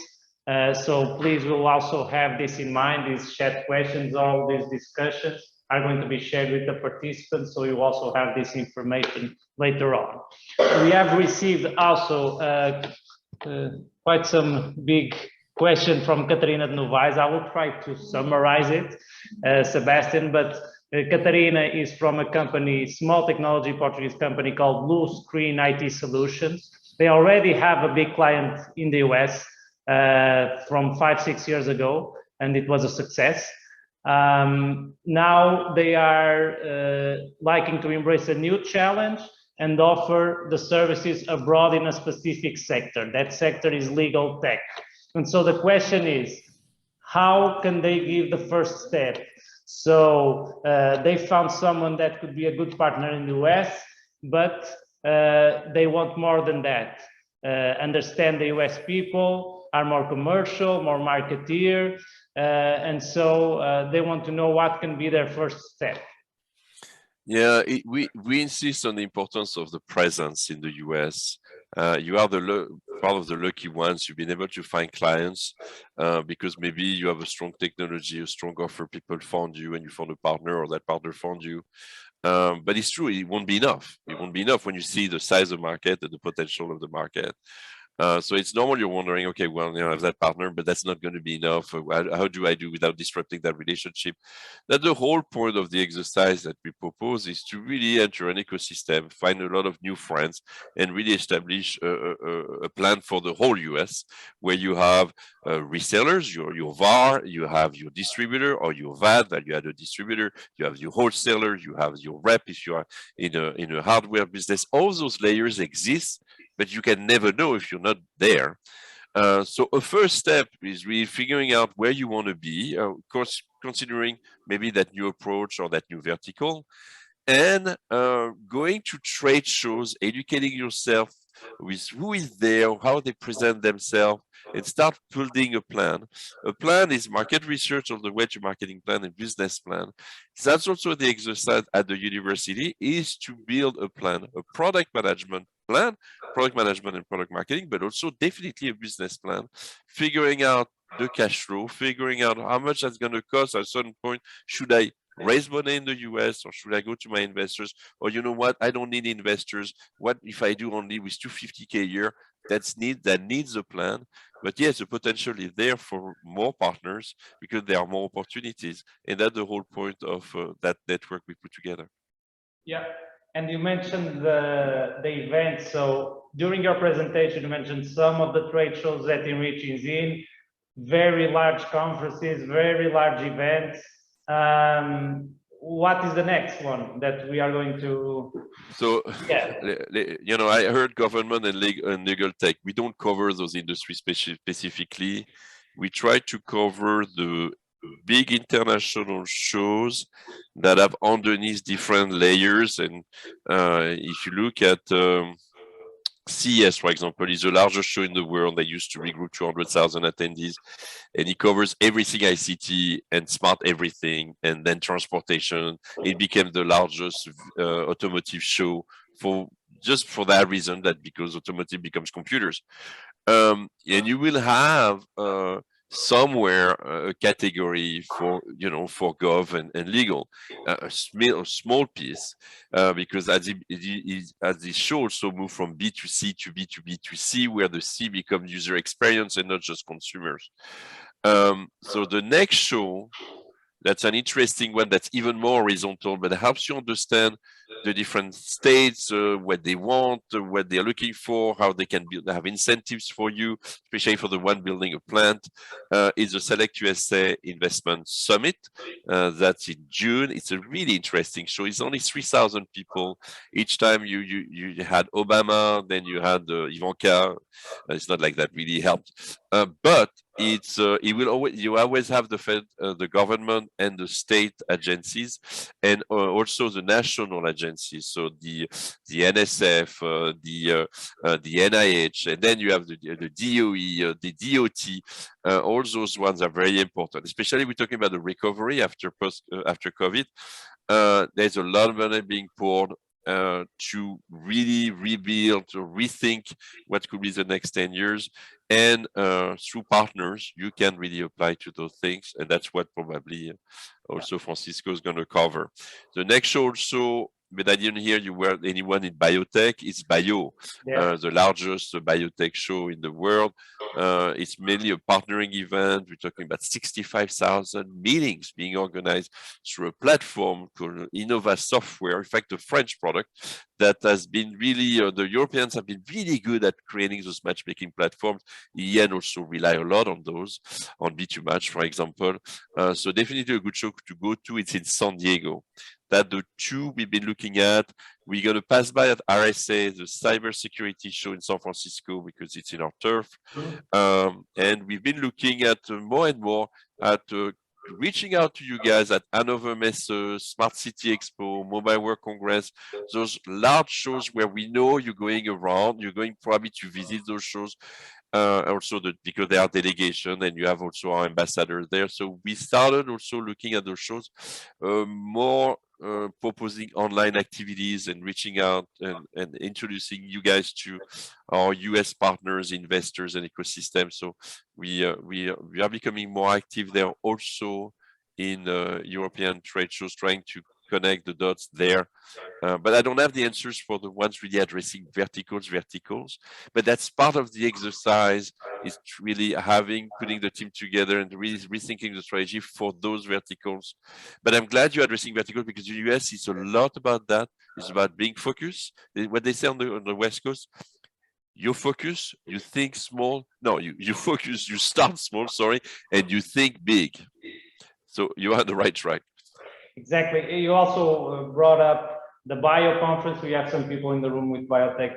A: So please, we'll also have this in mind. These chat questions, all these discussions are going to be shared with the participants, so you also have this information later on. We have received also quite some big question from Catarina de Novaes. I will try to summarize it, Sebastian, but Catarina is from a company, small technology Portuguese company called Blue Screen IT Solutions. They already have a big client in the US from 5-6 years ago, and it was a success. Now they are liking to embrace a new challenge and offer the services abroad in a specific sector. That sector is legal tech. And so the question is, how can they give the first step? So they found someone that could be a good partner in the US, but they want more than that. Understand the US people, are more commercial, more marketeer, and so they want to know what can be their first step.
D: Yeah, we insist on the importance of the presence in the US. You are part of the lucky ones. You've been able to find clients because maybe you have a strong technology, a strong offer, people found you and you found a partner, or that partner found you. But it's true, it won't be enough. It won't be enough when you see the size of the market and the potential of the market. So it's normal you're wondering, okay, well, I have that partner, but that's not going to be enough. How do I do without disrupting that relationship? That the whole point of the exercise that we propose is to really enter an ecosystem, find a lot of new friends, and really establish a plan for the whole US, where you have resellers, your VAR, you have your distributor or your VAD, value-added distributor, you have your wholesaler, you have your rep if you are in a hardware business. All those layers exist, but you can never know if you're not there. So a first step is really figuring out where you want to be, of course, considering maybe that new approach or that new vertical, and going to trade shows, educating yourself with who is there, how they present themselves, and start building a plan. A plan is market research all the way to marketing plan and business plan. That's also the exercise at the university, is to build a plan, a product management plan, product management and product marketing, but also definitely a business plan, figuring out the cash flow, figuring out how much that's going to cost at a certain point. Should I raise money in the US, or should I go to my investors? Or you know what, I don't need investors. What if I do only with 250K a year? That needs a plan. But yes, the potential is there for more partners because there are more opportunities. And that's the whole point of that network we put together.
A: Yeah, and you mentioned the events. So during your presentation, you mentioned some of the trade shows that ENRICH is in, very large conferences, very large events. What is the next one that we are going to?
D: So,
A: yeah,
D: I heard government and legal tech. We don't cover those industries specifically. We try to cover the big international shows that have underneath different layers. And if you look at CES, for example, is the largest show in the world. They used to regroup 200,000 attendees, and it covers everything ICT and smart everything, and then transportation. It became the largest automotive show just for that reason, that because automotive becomes computers. And you will have somewhere a category for gov and legal, a small piece, because as the show also move from B2C to B2B2C, where the C becomes user experience and not just consumers. So the next show, that's an interesting one, that's even more horizontal, but it helps you understand the different states, what they want, what they're looking for, how they can have incentives for you, especially for the one building a plant. Is the Select USA Investment Summit. That's in June. It's a really interesting show. It's only 3,000 people. Each time you had Obama, then you had Ivanka. It's not like that really helped, but you always have the Fed, the government, and the state agencies, and also the national agencies. So the NSF, the NIH, and then you have the DOE, the DOT. All those ones are very important, especially we're talking about the recovery after COVID. There's a lot of money being poured to really rebuild or rethink what could be the next 10 years. And through partners, you can really apply to those things. And that's what probably also Francisco is going to cover. The next show also, but I didn't hear you were anyone in biotech. It's Bio, the largest biotech show in the world. It's mainly a partnering event. We're talking about 65,000 meetings being organized through a platform called Innova Software. In fact, a French product that has been really, the Europeans have been really good at creating those matchmaking platforms. EN also rely a lot on those, on B2Match, for example. So definitely a good show to go to. It's in San Diego. That the two we've been looking at. We're going to pass by at RSA, the cybersecurity show in San Francisco, because it's in our turf. And we've been looking at more and more at reaching out to you guys at Hannover Messe, Smart City Expo, Mobile World Congress, those large shows where we know you're going around, you're going probably to visit those shows. Also because they are delegation, and you have also our ambassadors there. So we started also looking at those shows, more proposing online activities and reaching out and introducing you guys to our US partners, investors, and ecosystem. So we are becoming more active there also in European trade shows, trying to connect the dots there. But I don't have the answers for the ones really addressing verticals. But that's part of the exercise, is really putting the team together and really rethinking the strategy for those verticals. But I'm glad you're addressing verticals, because the US is a lot about that. It's about being focused. What they say on the West Coast, you focus, you think small. No, you focus, you start small, sorry, and you think big. So you are on the right track.
A: Exactly. You also brought up the bio conference. We have some people in the room with biotech.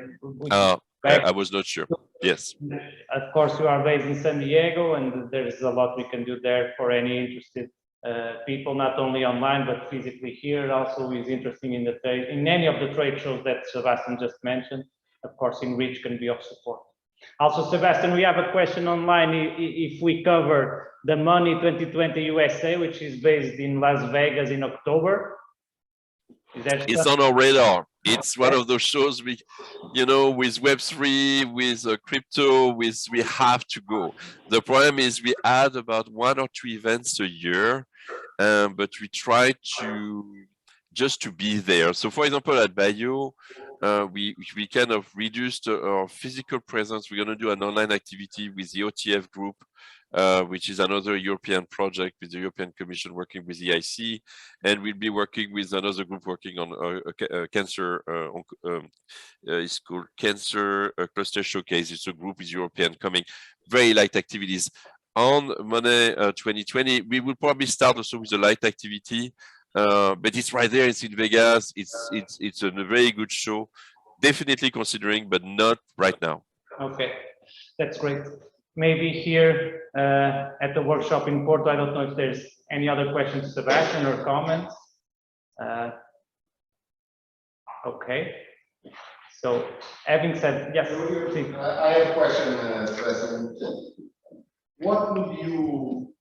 D: I was not sure. Yes.
A: Of course, you are based in San Diego, and there's a lot we can do there for any interested people, not only online but physically here. Also, is interesting in any of the trade shows that Sebastian just mentioned. Of course, ENRICH can be of support. Also, Sebastian, we have a question online. If we cover the Money 2020 USA, which is based in Las Vegas in October,
D: it's on our radar. It's one of those shows with Web3, with crypto, we have to go. The problem is we add about 1 or 2 events a year, but we try just to be there. So, for example, at Bio, we kind of reduced our physical presence. We're going to do an online activity with the OTF group, which is another European project with the European Commission working with the EIC, and we'll be working with another group working on cancer. It's called Cancer Cluster Showcase. It's a group is European coming, very light activities. On Money 2020, we will probably start also with a light activity. But it's right there. It's in Vegas. It's a very good show. Definitely considering, but not right now.
A: Okay, that's great. Maybe here at the workshop in Porto, I don't know if there's any other questions, Sebastian, or comments. Okay. So, having said, yes.
F: I have a question, Sebastian. What would you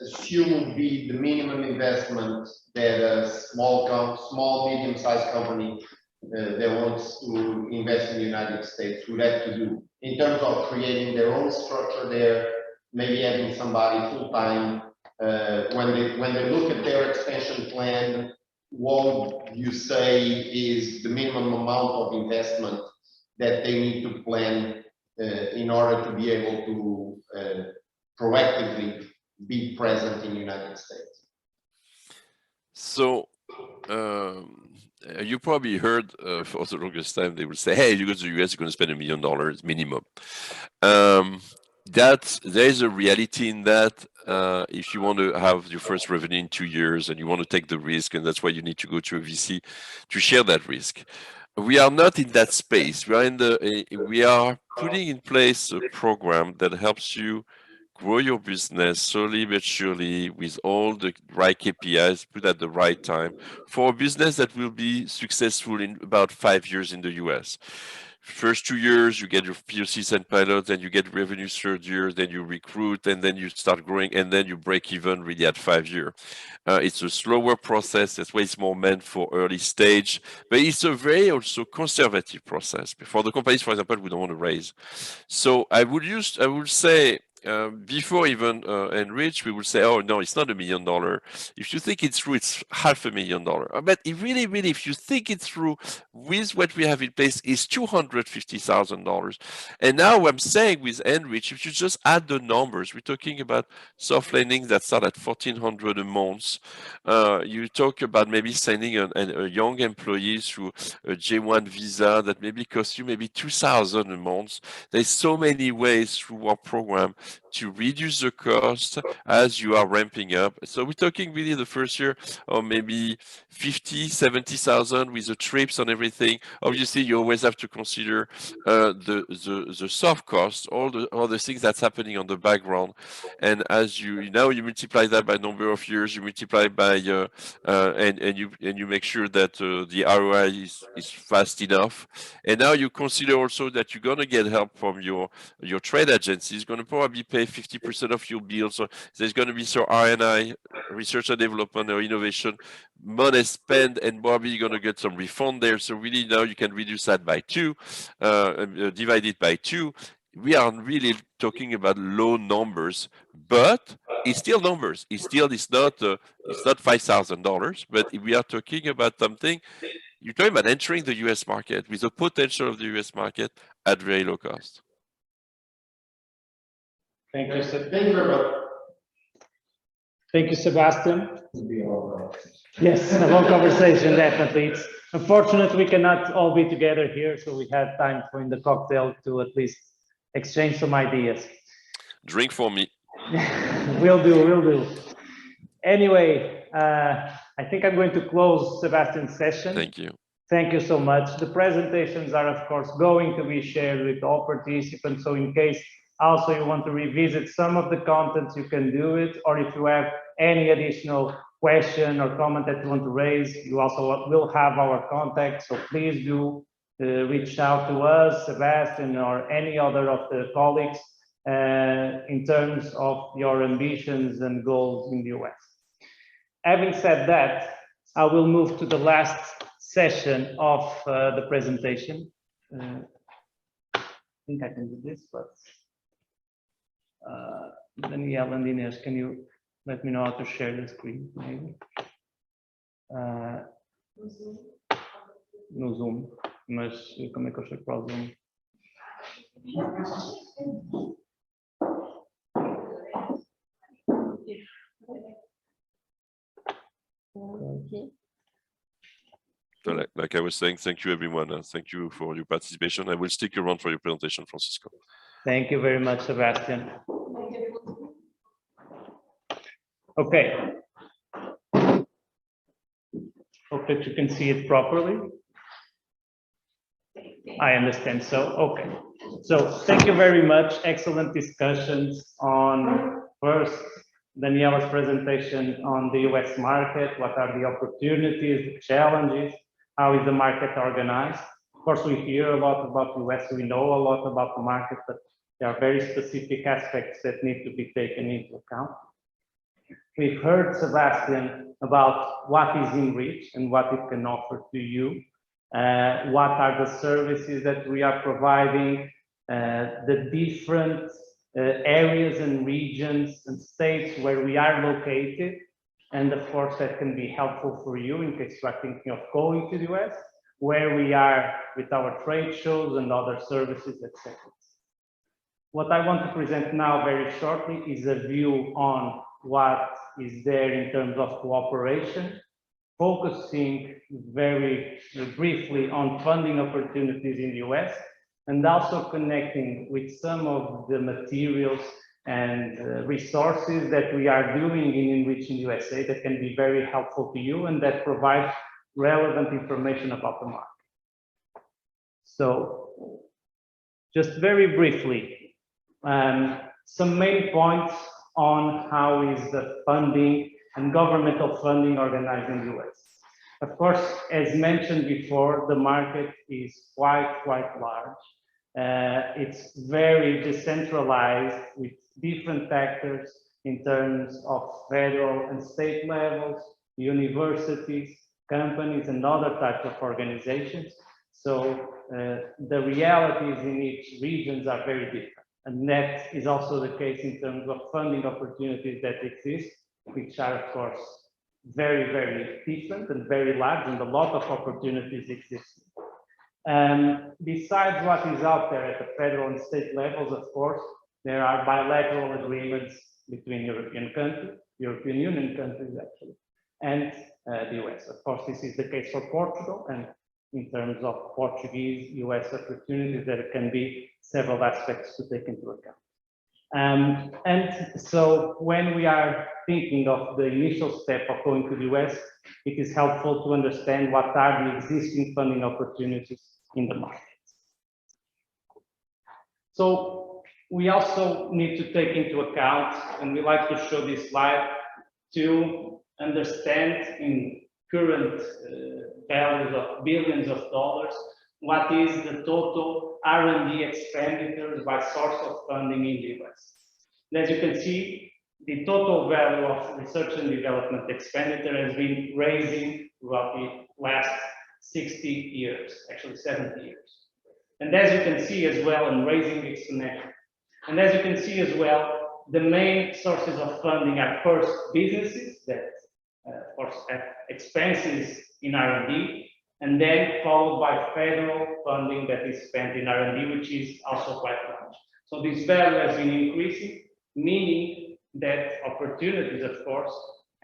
F: assume would be the minimum investment that a small, medium-sized company that wants to invest in the United States would have to do in terms of creating their own structure there, maybe having somebody full-time? When they look at their expansion plan, what would you say is the minimum amount of investment that they need to plan in order to be able to proactively be present in the United States? So
D: you probably heard for the longest time they will say, hey, you go to the US, you're going to spend $1 million minimum. There is a reality in that. If you want to have your first revenue in 2 years and you want to take the risk, and that's why you need to go to a VC to share that risk. We are not in that space. We are putting in place a program that helps you grow your business slowly but surely with all the right KPIs put at the right time for a business that will be successful in about 5 years in the US. First 2 years, you get your POCs and pilots, then you get revenue 3rd year, then you recruit, and then you start growing, and then you break even really at 5 years. It's a slower process. That's why it's more meant for early stage, but it's a very also conservative process. For the companies, for example, we don't want to raise. So I would say, before even ENRICH, we would say, oh no, it's not $1 million. If you think it through, it's $500,000. But it really, if you think it through with what we have in place, is $250,000. And now I'm saying with ENRICH, if you just add the numbers, we're talking about soft landings that start at $1,400 a month. You talk about maybe sending a young employee through a J1 visa that maybe costs you maybe $2,000 a month. There's so many ways through our program to reduce the cost as you are ramping up. So we're talking really the first year or maybe 50, 70,000 with the trips and everything. Obviously, you always have to consider the soft costs, all the things that's happening on the background. And as you multiply that by number of years, you multiply by and you make sure that the ROI is fast enough. And now you consider also that you're going to get help from your trade agency. Is going to probably pay 50% of your bills. So there's going to be some R&I, research and development or innovation money spent, and probably you're going to get some refund there. So really now you can reduce that by 2, divide it by 2. We are really talking about low numbers but it's still numbers. It's not $5,000. But if we are talking about something, you're talking about entering the US market with the potential of the US market at very low cost.
A: Thank you,
F: Thank you very much.
A: Thank you, Sebastian. Yes, a long conversation, definitely. Unfortunately, we cannot all be together here, so we had time for in the cocktail to at least exchange some ideas.
D: Drink for me.
A: Will do. Anyway, I think I'm going to close Sebastian's session.
D: Thank you.
A: Thank you so much. The presentations are, of course, going to be shared with all participants. So in case also you want to revisit some of the contents, you can do it. Or if you have any additional question or comment that you want to raise, you also will have our contact. So please do reach out to us, Sebastian, or any other of the colleagues in terms of your ambitions and goals in the US. Having said that, I will move to the last session of the presentation. I think I can do this, but Danielle and Inês, can you let me know how to share the screen, maybe? No Zoom, mas como é que eu chego para o Zoom?
D: So like I was saying, thank you everyone. Thank you for your participation. I will stick around for your presentation, Francisco.
A: Thank you very much, Sebastian. Okay. Hope that you can see it properly. I understand. So, okay. So thank you very much. Excellent discussions on first Daniela's presentation on the US market. What are the opportunities, the challenges? How is the market organized? Of course, we hear a lot about US. We know a lot about the market, but there are very specific aspects that need to be taken into account. We've heard Sebastian about what is ENRICH and what it can offer to you. What are the services that we are providing, the different areas and regions and states where we are located. And of course, that can be helpful for you in case you are thinking of going to the US, where we are with our trade shows and other services, etc. What I want to present now very shortly is a view on what is there in terms of cooperation, focusing very briefly on funding opportunities in the US, and also connecting with some of the materials and resources that we are doing in ENRICH in USA that can be very helpful to you and that provide relevant information about the market. So just very briefly, some main points on how is the funding and governmental funding organized in the US. Of course, as mentioned before, the market is quite large. It's very decentralized with different actors in terms of federal and state levels, universities, companies, and other types of organizations. So the realities in each regions are very different. And that is also the case in terms of funding opportunities that exist, which are, of course, very different and very large, and a lot of opportunities exist. Besides what is out there at the federal and state levels, of course, there are bilateral agreements between European countries, European Union countries actually, and the US. Of course, this is the case for Portugal, and in terms of Portuguese-US opportunities, there can be several aspects to take into account. And so when we are thinking of the initial step of going to the US, it is helpful to understand what are the existing funding opportunities in the market. So we also need to take into account, and we like to show this slide, to understand in current values of billions of dollars, what is the total R&D expenditures by source of funding in the US. And as you can see, the total value of research and development expenditure has been rising throughout the last 60 years, actually 70 years. And as you can see as well, and raising exponentially. And as you can see as well, the main sources of funding are first businesses that, of course, have expenses in R&D, and then followed by federal funding that is spent in R&D, which is also quite large. So this value has been increasing, meaning that opportunities, of course,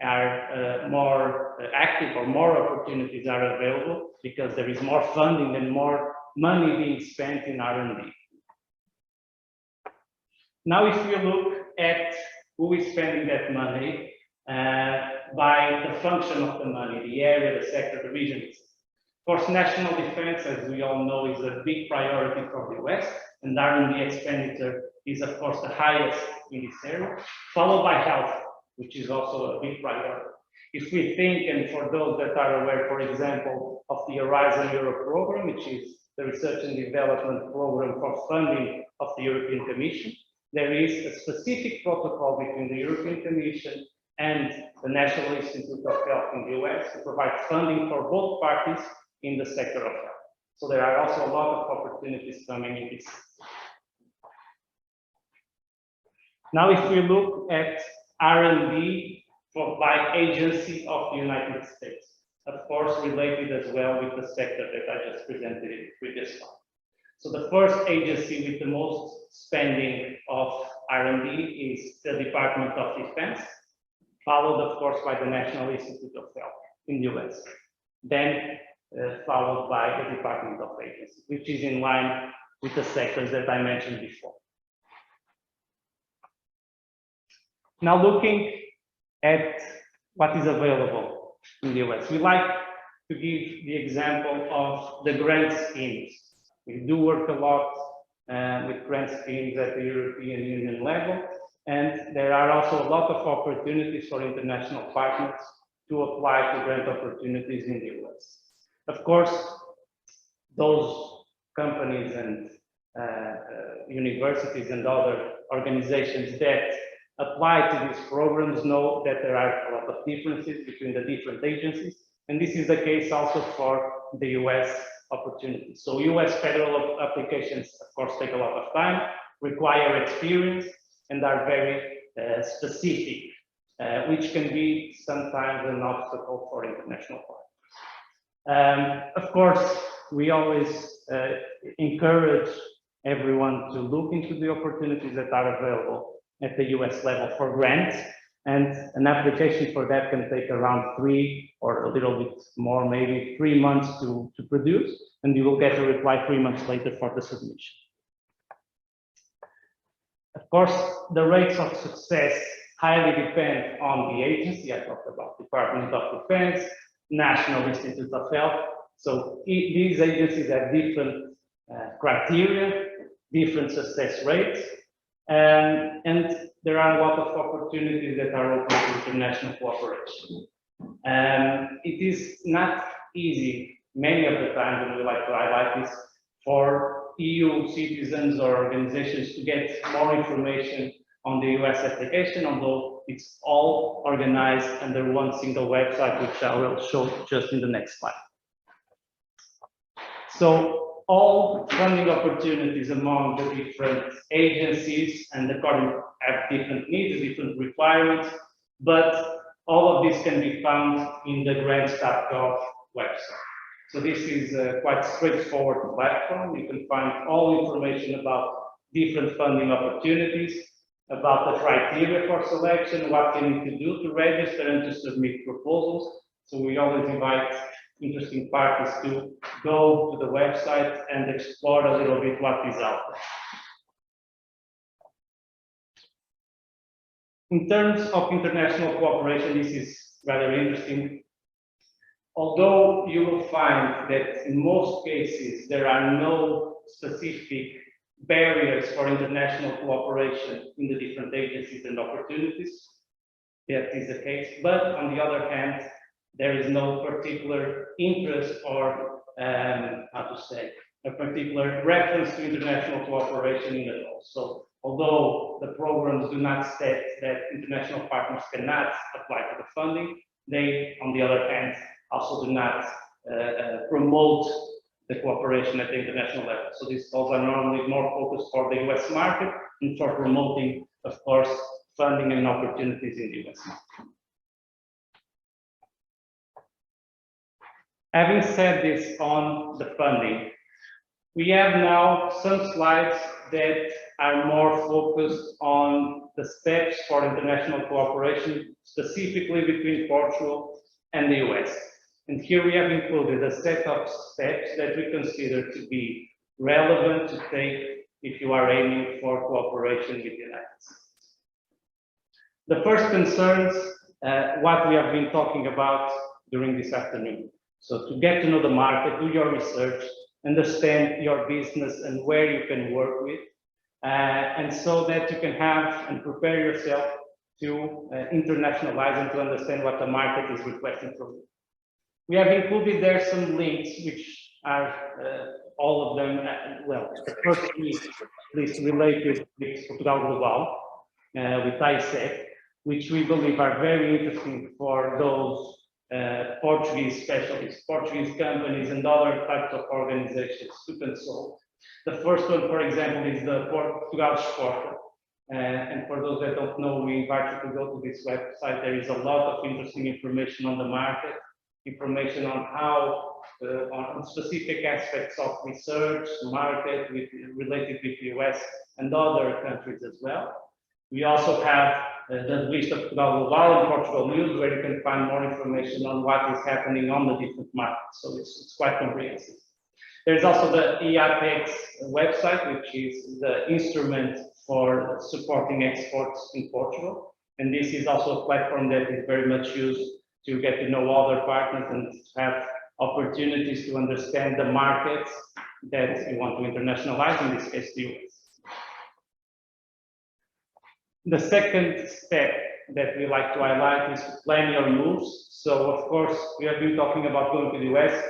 A: are more active, or more opportunities are available because there is more funding and more money being spent in R&D. Now, if you look at who is spending that money by the function of the money, the area, the sector, the region. Of course, national defense, as we all know, is a big priority for the US, and R&D expenditure is, of course, the highest in this area, followed by health, which is also a big priority. If we think, and for those that are aware, for example, of the Horizon Europe program, which is the research and development program for funding of the European Commission, there is a specific protocol between the European Commission and the National Institute of Health in the US to provide funding for both parties in the sector of health. So there are also a lot of opportunities coming in this. Now, if we look at R&D by agency of the United States, of course, related as well with the sector that I just presented in the previous slide. So the first agency with the most spending of R&D is the Department of Defense, followed, of course, by the National Institute of Health in the US. Then followed by the Department of Agency, which is in line with the sectors that I mentioned before. Now, looking at what is available in the US, we like to give the example of the grant schemes. We do work a lot with grant schemes at the European Union level, and there are also a lot of opportunities for international partners to apply to grant opportunities in the US. Of course, those companies and universities and other organizations that apply to these programs know that there are a lot of differences between the different agencies, and this is the case also for the US opportunities. So US federal applications, of course, take a lot of time, require experience, and are very specific, which can be sometimes an obstacle for international partners. Of course, we always encourage everyone to look into the opportunities that are available at the US level for grants, and an application for that can take around 3 or a little bit more, maybe 3 months to produce, and you will get a reply 3 months later for the submission. Of course, the rates of success highly depend on the agency. I talked about Department of Defense, National Institute of Health. So these agencies have different criteria, different success rates, and there are a lot of opportunities that are open to international cooperation. It is not easy many of the times, and we like to highlight this, for EU citizens or organizations to get more information on the US application, although it's all organized under one single website, which I will show just in the next slide. So all funding opportunities among the different agencies and according have different needs, different requirements, but all of this can be found in the grants.gov website. So this is a quite straightforward platform. You can find all information about different funding opportunities, about the criteria for selection, what you need to do to register and to submit proposals. So we always invite interesting parties to go to the website and explore a little bit what is out there. In terms of international cooperation, this is rather interesting. Although you will find that in most cases there are no specific barriers for international cooperation in the different agencies and opportunities, that is the case. But on the other hand, there is no particular interest or, how to say, a particular reference to international cooperation in it all. So although the programs do not state that international partners cannot apply for the funding, they, on the other hand, also do not promote the cooperation at the international level. So these calls are normally more focused for the US market and for promoting of course, funding and opportunities in the US. Having said this on the funding, we have now some slides that are more focused on the steps for international cooperation, specifically between Portugal and the US. And here we have included a set of steps that we consider to be relevant to take if you are aiming for cooperation with the United States. The first concerns what we have been talking about during this afternoon. So to get to know the market, do your research, understand your business and where you can work with, and so that you can have and prepare yourself to internationalize and to understand what the market is requesting from you. We have included there some links, which are all of them, well, the first list related with Portugal Global, with ISEC, which we believe are very interesting for those Portuguese specialists, Portuguese companies and other types of organizations to consult. The first one, for example, is the Portugal Porto. And for those that don't know, we invite you to go to this website. There is a lot of interesting information on the market, information on how, on specific aspects of research, market, related with the US and other countries as well. We also have the list of Portugal Global and Portugal News, where you can find more information on what is happening on the different markets. So it's quite comprehensive. There's also the EAPEX website, which is the instrument for supporting exports in Portugal. And this is also a platform that is very much used to get to know other partners and have opportunities to understand the markets that you want to internationalize, in this case, the US. The second step that we like to highlight is to plan your moves. So, of course, we have been talking about going to the US.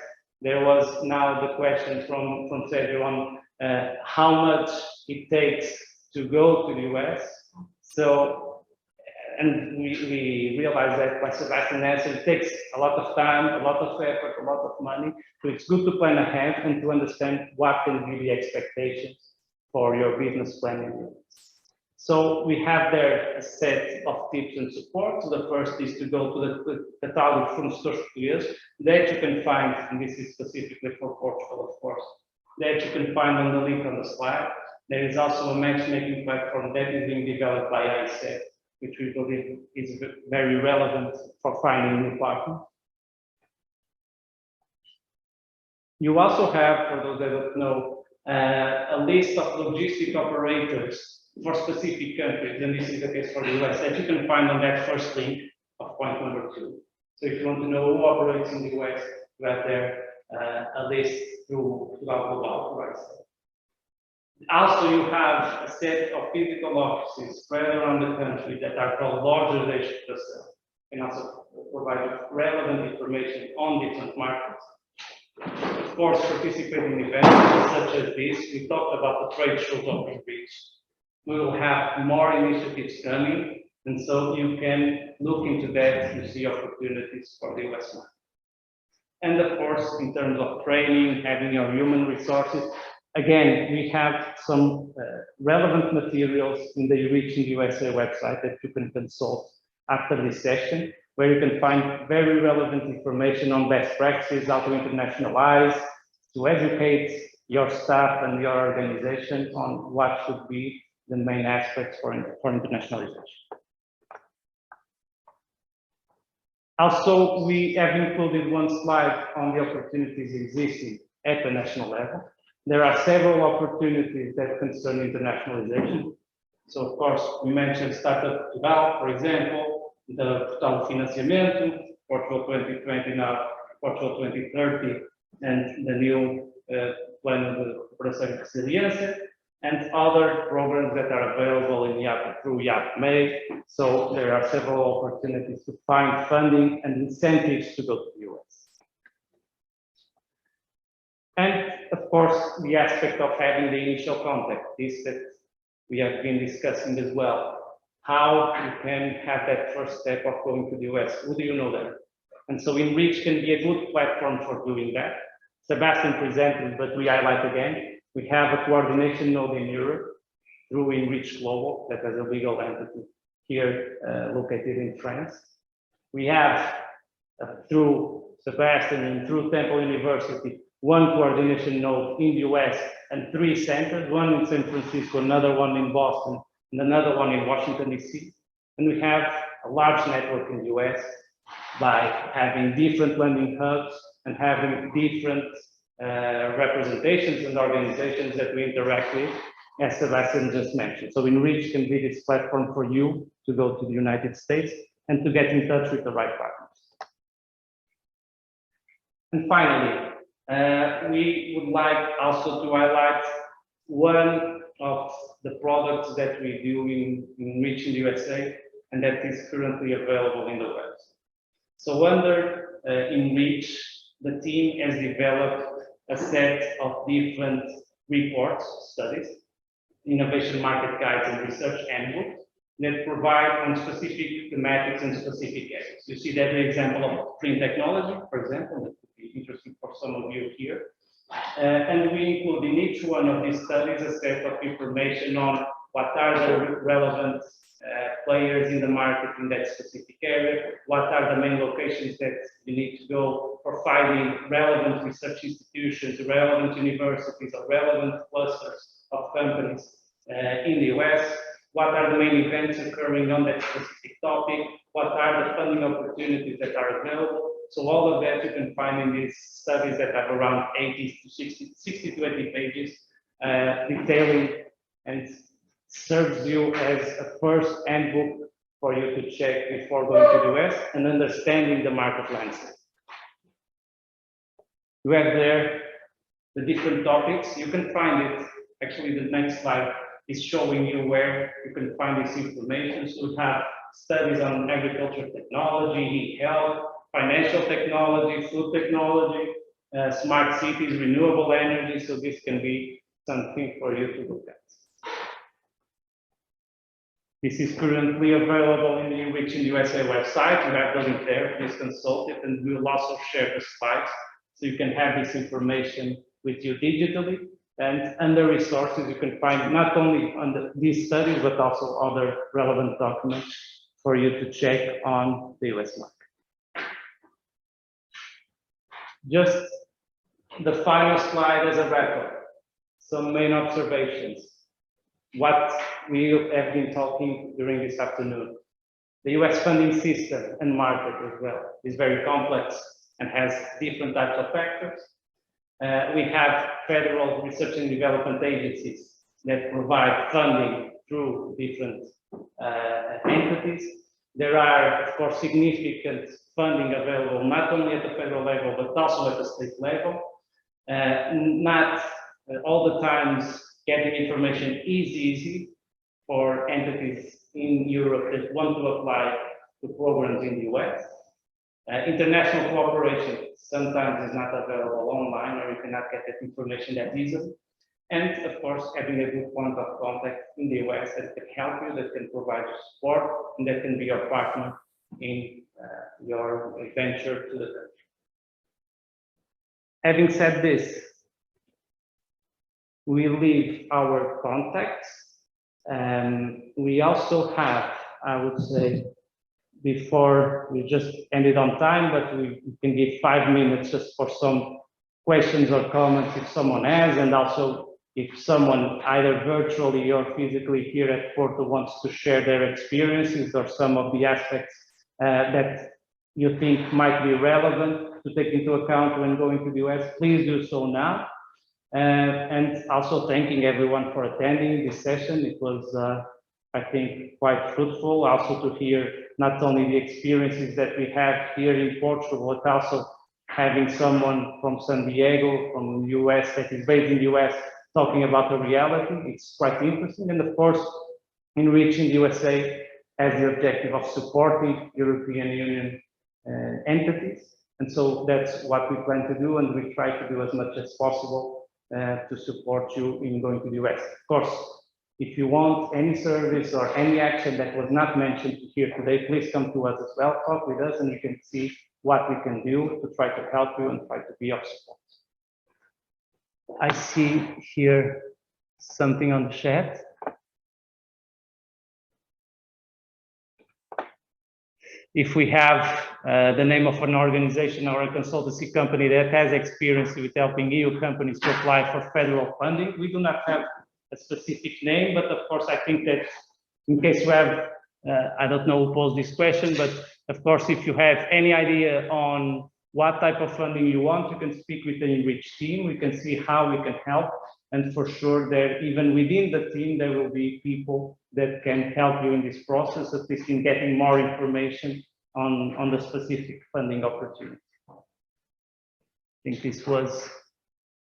A: There was now the question from Sergio on how much it takes to go to the US. So, and we realize that, like Sebastian answered, it takes a lot of time, a lot of effort, a lot of money. So it's good to plan ahead and to understand what can be the expectations for your business planning. So we have there a set of tips and support. So the first is to go to the Catálogo de Fornecedores Portugueses that you can find, and this is specifically for Portugal, of course, that you can find on the link on the slide. There is also a matchmaking platform that is being developed by ISEC, which we believe is very relevant for finding new partners. You also have, for those that don't know, a list of logistic operators for specific countries, and this is the case for the US, that you can find on that first link of point number 2. So if you want to know who operates in the US, you have there a list through Global, right? Also, you have a set of physical offices spread around the country that are called larger data sets, and also provide relevant information on different markets. Of course, participating in events such as this, we talked about the trade shows of ENRICH. We will have more initiatives coming, and so you can look into that to see opportunities for the US market. And of course, in terms of training, having your human resources, again, we have some relevant materials in the ENRICH in the USA website that you can consult after this session, where you can find very relevant information on best practices, how to internationalize, to educate your staff and your organization on what should be the main aspects for internationalization. Also, we have included one slide on the opportunities existing at the national level. There are several opportunities that concern internationalization. So, of course, we mentioned Startup Portugal, for example, the Portugal Financiamento, Portugal 2020 now, Portugal 2030, and the new plan of the Operação Resiliência, and other programs that are available in through YAP-MAE. So there are several opportunities to find funding and incentives to go to the US. And of course, the aspect of having the initial contact, this that we have been discussing as well. How you can have that first step of going to the US, who do you know there? And so ENRICH can be a good platform for doing that. Sebastian presented, but we highlight again. We have a coordination node in Europe. through ENRICH Global, that has a legal entity here located in France. We have, through Sebastian and through Temple University, one coordination node in the US and 3 centers, one in San Francisco, another one in Boston, and another one in Washington, DC. And we have a large network in the US by having different landing hubs and having different representations and organizations that we interact with, as Sebastian just mentioned. So ENRICH can be this platform for you to go to the United States and to get in touch with the right partners. And finally, we would like also to highlight one of the products that we do in ENRICH in the USA, and that is currently available in the web. So under ENRICH, the team has developed a set of different reports, studies, innovation market guides and research handbooks that provide on specific thematics and specific areas. You see that the example of clean technology, for example, that would be interesting for some of you here. And we include in each one of these studies a set of information on what are the relevant players in the market in that specific area, what are the main locations that you need to go for finding relevant research institutions, relevant universities, or relevant clusters of companies in the US, what are the main events occurring on that specific topic, what are the funding opportunities that are available. So all of that you can find in these studies that have around 60 to 80 pages, detailing and serves you as a first handbook for you to check before going to the US and understanding the market landscape. You have there the different topics. You can find it, actually the next slide is showing you where you can find this information. So we have studies on agriculture technology, health, financial technology, food technology, smart cities, renewable energy. So this can be something for you to look at. This is currently available in the ENRICH in the USA website. You have the link there, please consult it, and we will also share the slides so you can have this information with you digitally. And under resources, you can find not only on these studies, but also other relevant documents for you to check on the US market. Just the final slide as a wrap-up, some main observations. What we have been talking during this afternoon. The US funding system and market as well is very complex and has different types of factors. We have federal research and development agencies that provide funding through different entities. There are, of course, significant funding available not only at the federal level, but also at the state level. Not all the times getting information is easy for entities in Europe that want to apply to programs in the US. International cooperation sometimes is not available online, or you cannot get that information that easily. And of course, having a good point of contact in the US that can help you, that can provide you support, and that can be your partner in your venture to the country. Having said this, we leave our contacts. We also have, I would say, before we just ended on time, but we can give 5 minutes just for some questions or comments if someone has, and also if someone either virtually or physically here at Porto wants to share their experiences or some of the aspects that you think might be relevant to take into account when going to the US, please do so now. And also thanking everyone for attending this session. It was, I think, quite fruitful also to hear not only the experiences that we have here in Portugal, but also having someone from San Diego, from the US, that is based in the US, talking about the reality. It's quite interesting. And of course, ENRICH in the USA has the objective of supporting European Union entities. And so that's what we plan to do, and we try to do as much as possible to support you in going to the US. Of course, if you want any service or any action that was not mentioned here today, please come to us as well, talk with us, and you can see what we can do to try to help you and try to be of support. I see here something on the chat. if we have the name of an organization or a consultancy company that has experience with helping EU companies to apply for federal funding. We do not have a specific name, but of course, I think that in case you have, I don't know who posed this question, but of course, if you have any idea on what type of funding you want, you can speak with the ENRICH team. We can see how we can help. And for sure, that even within the team, there will be people that can help you in this process, at least in getting more information on the specific funding opportunity. I think this was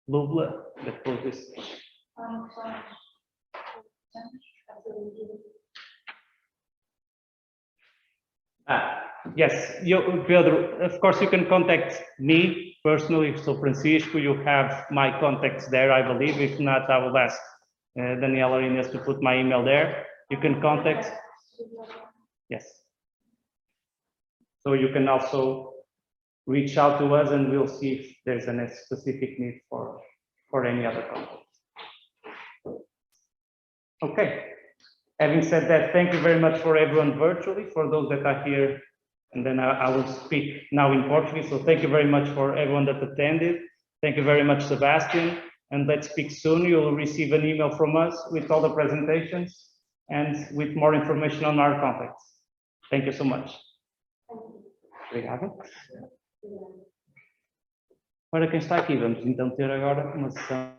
A: Lubla that posed this. Yes, Pedro, of course you can contact me personally. So Francisco, you have my contacts there, I believe. If not, I will ask Daniela Ines to put my email there. You can contact. Yes. So you can also reach out to us and we'll see if there's a specific need for any other contact. Okay. Having said that, thank you very much for everyone virtually, for those that are here, and then I will speak now in Portuguese. So thank you very much for everyone that attended. Thank you very much, Sebastian, and let's speak soon. You'll receive an email from us with all the presentations and with more information on our contacts. Thank you so much. Obrigado. Para quem está aqui, vamos então ter agora uma sessão.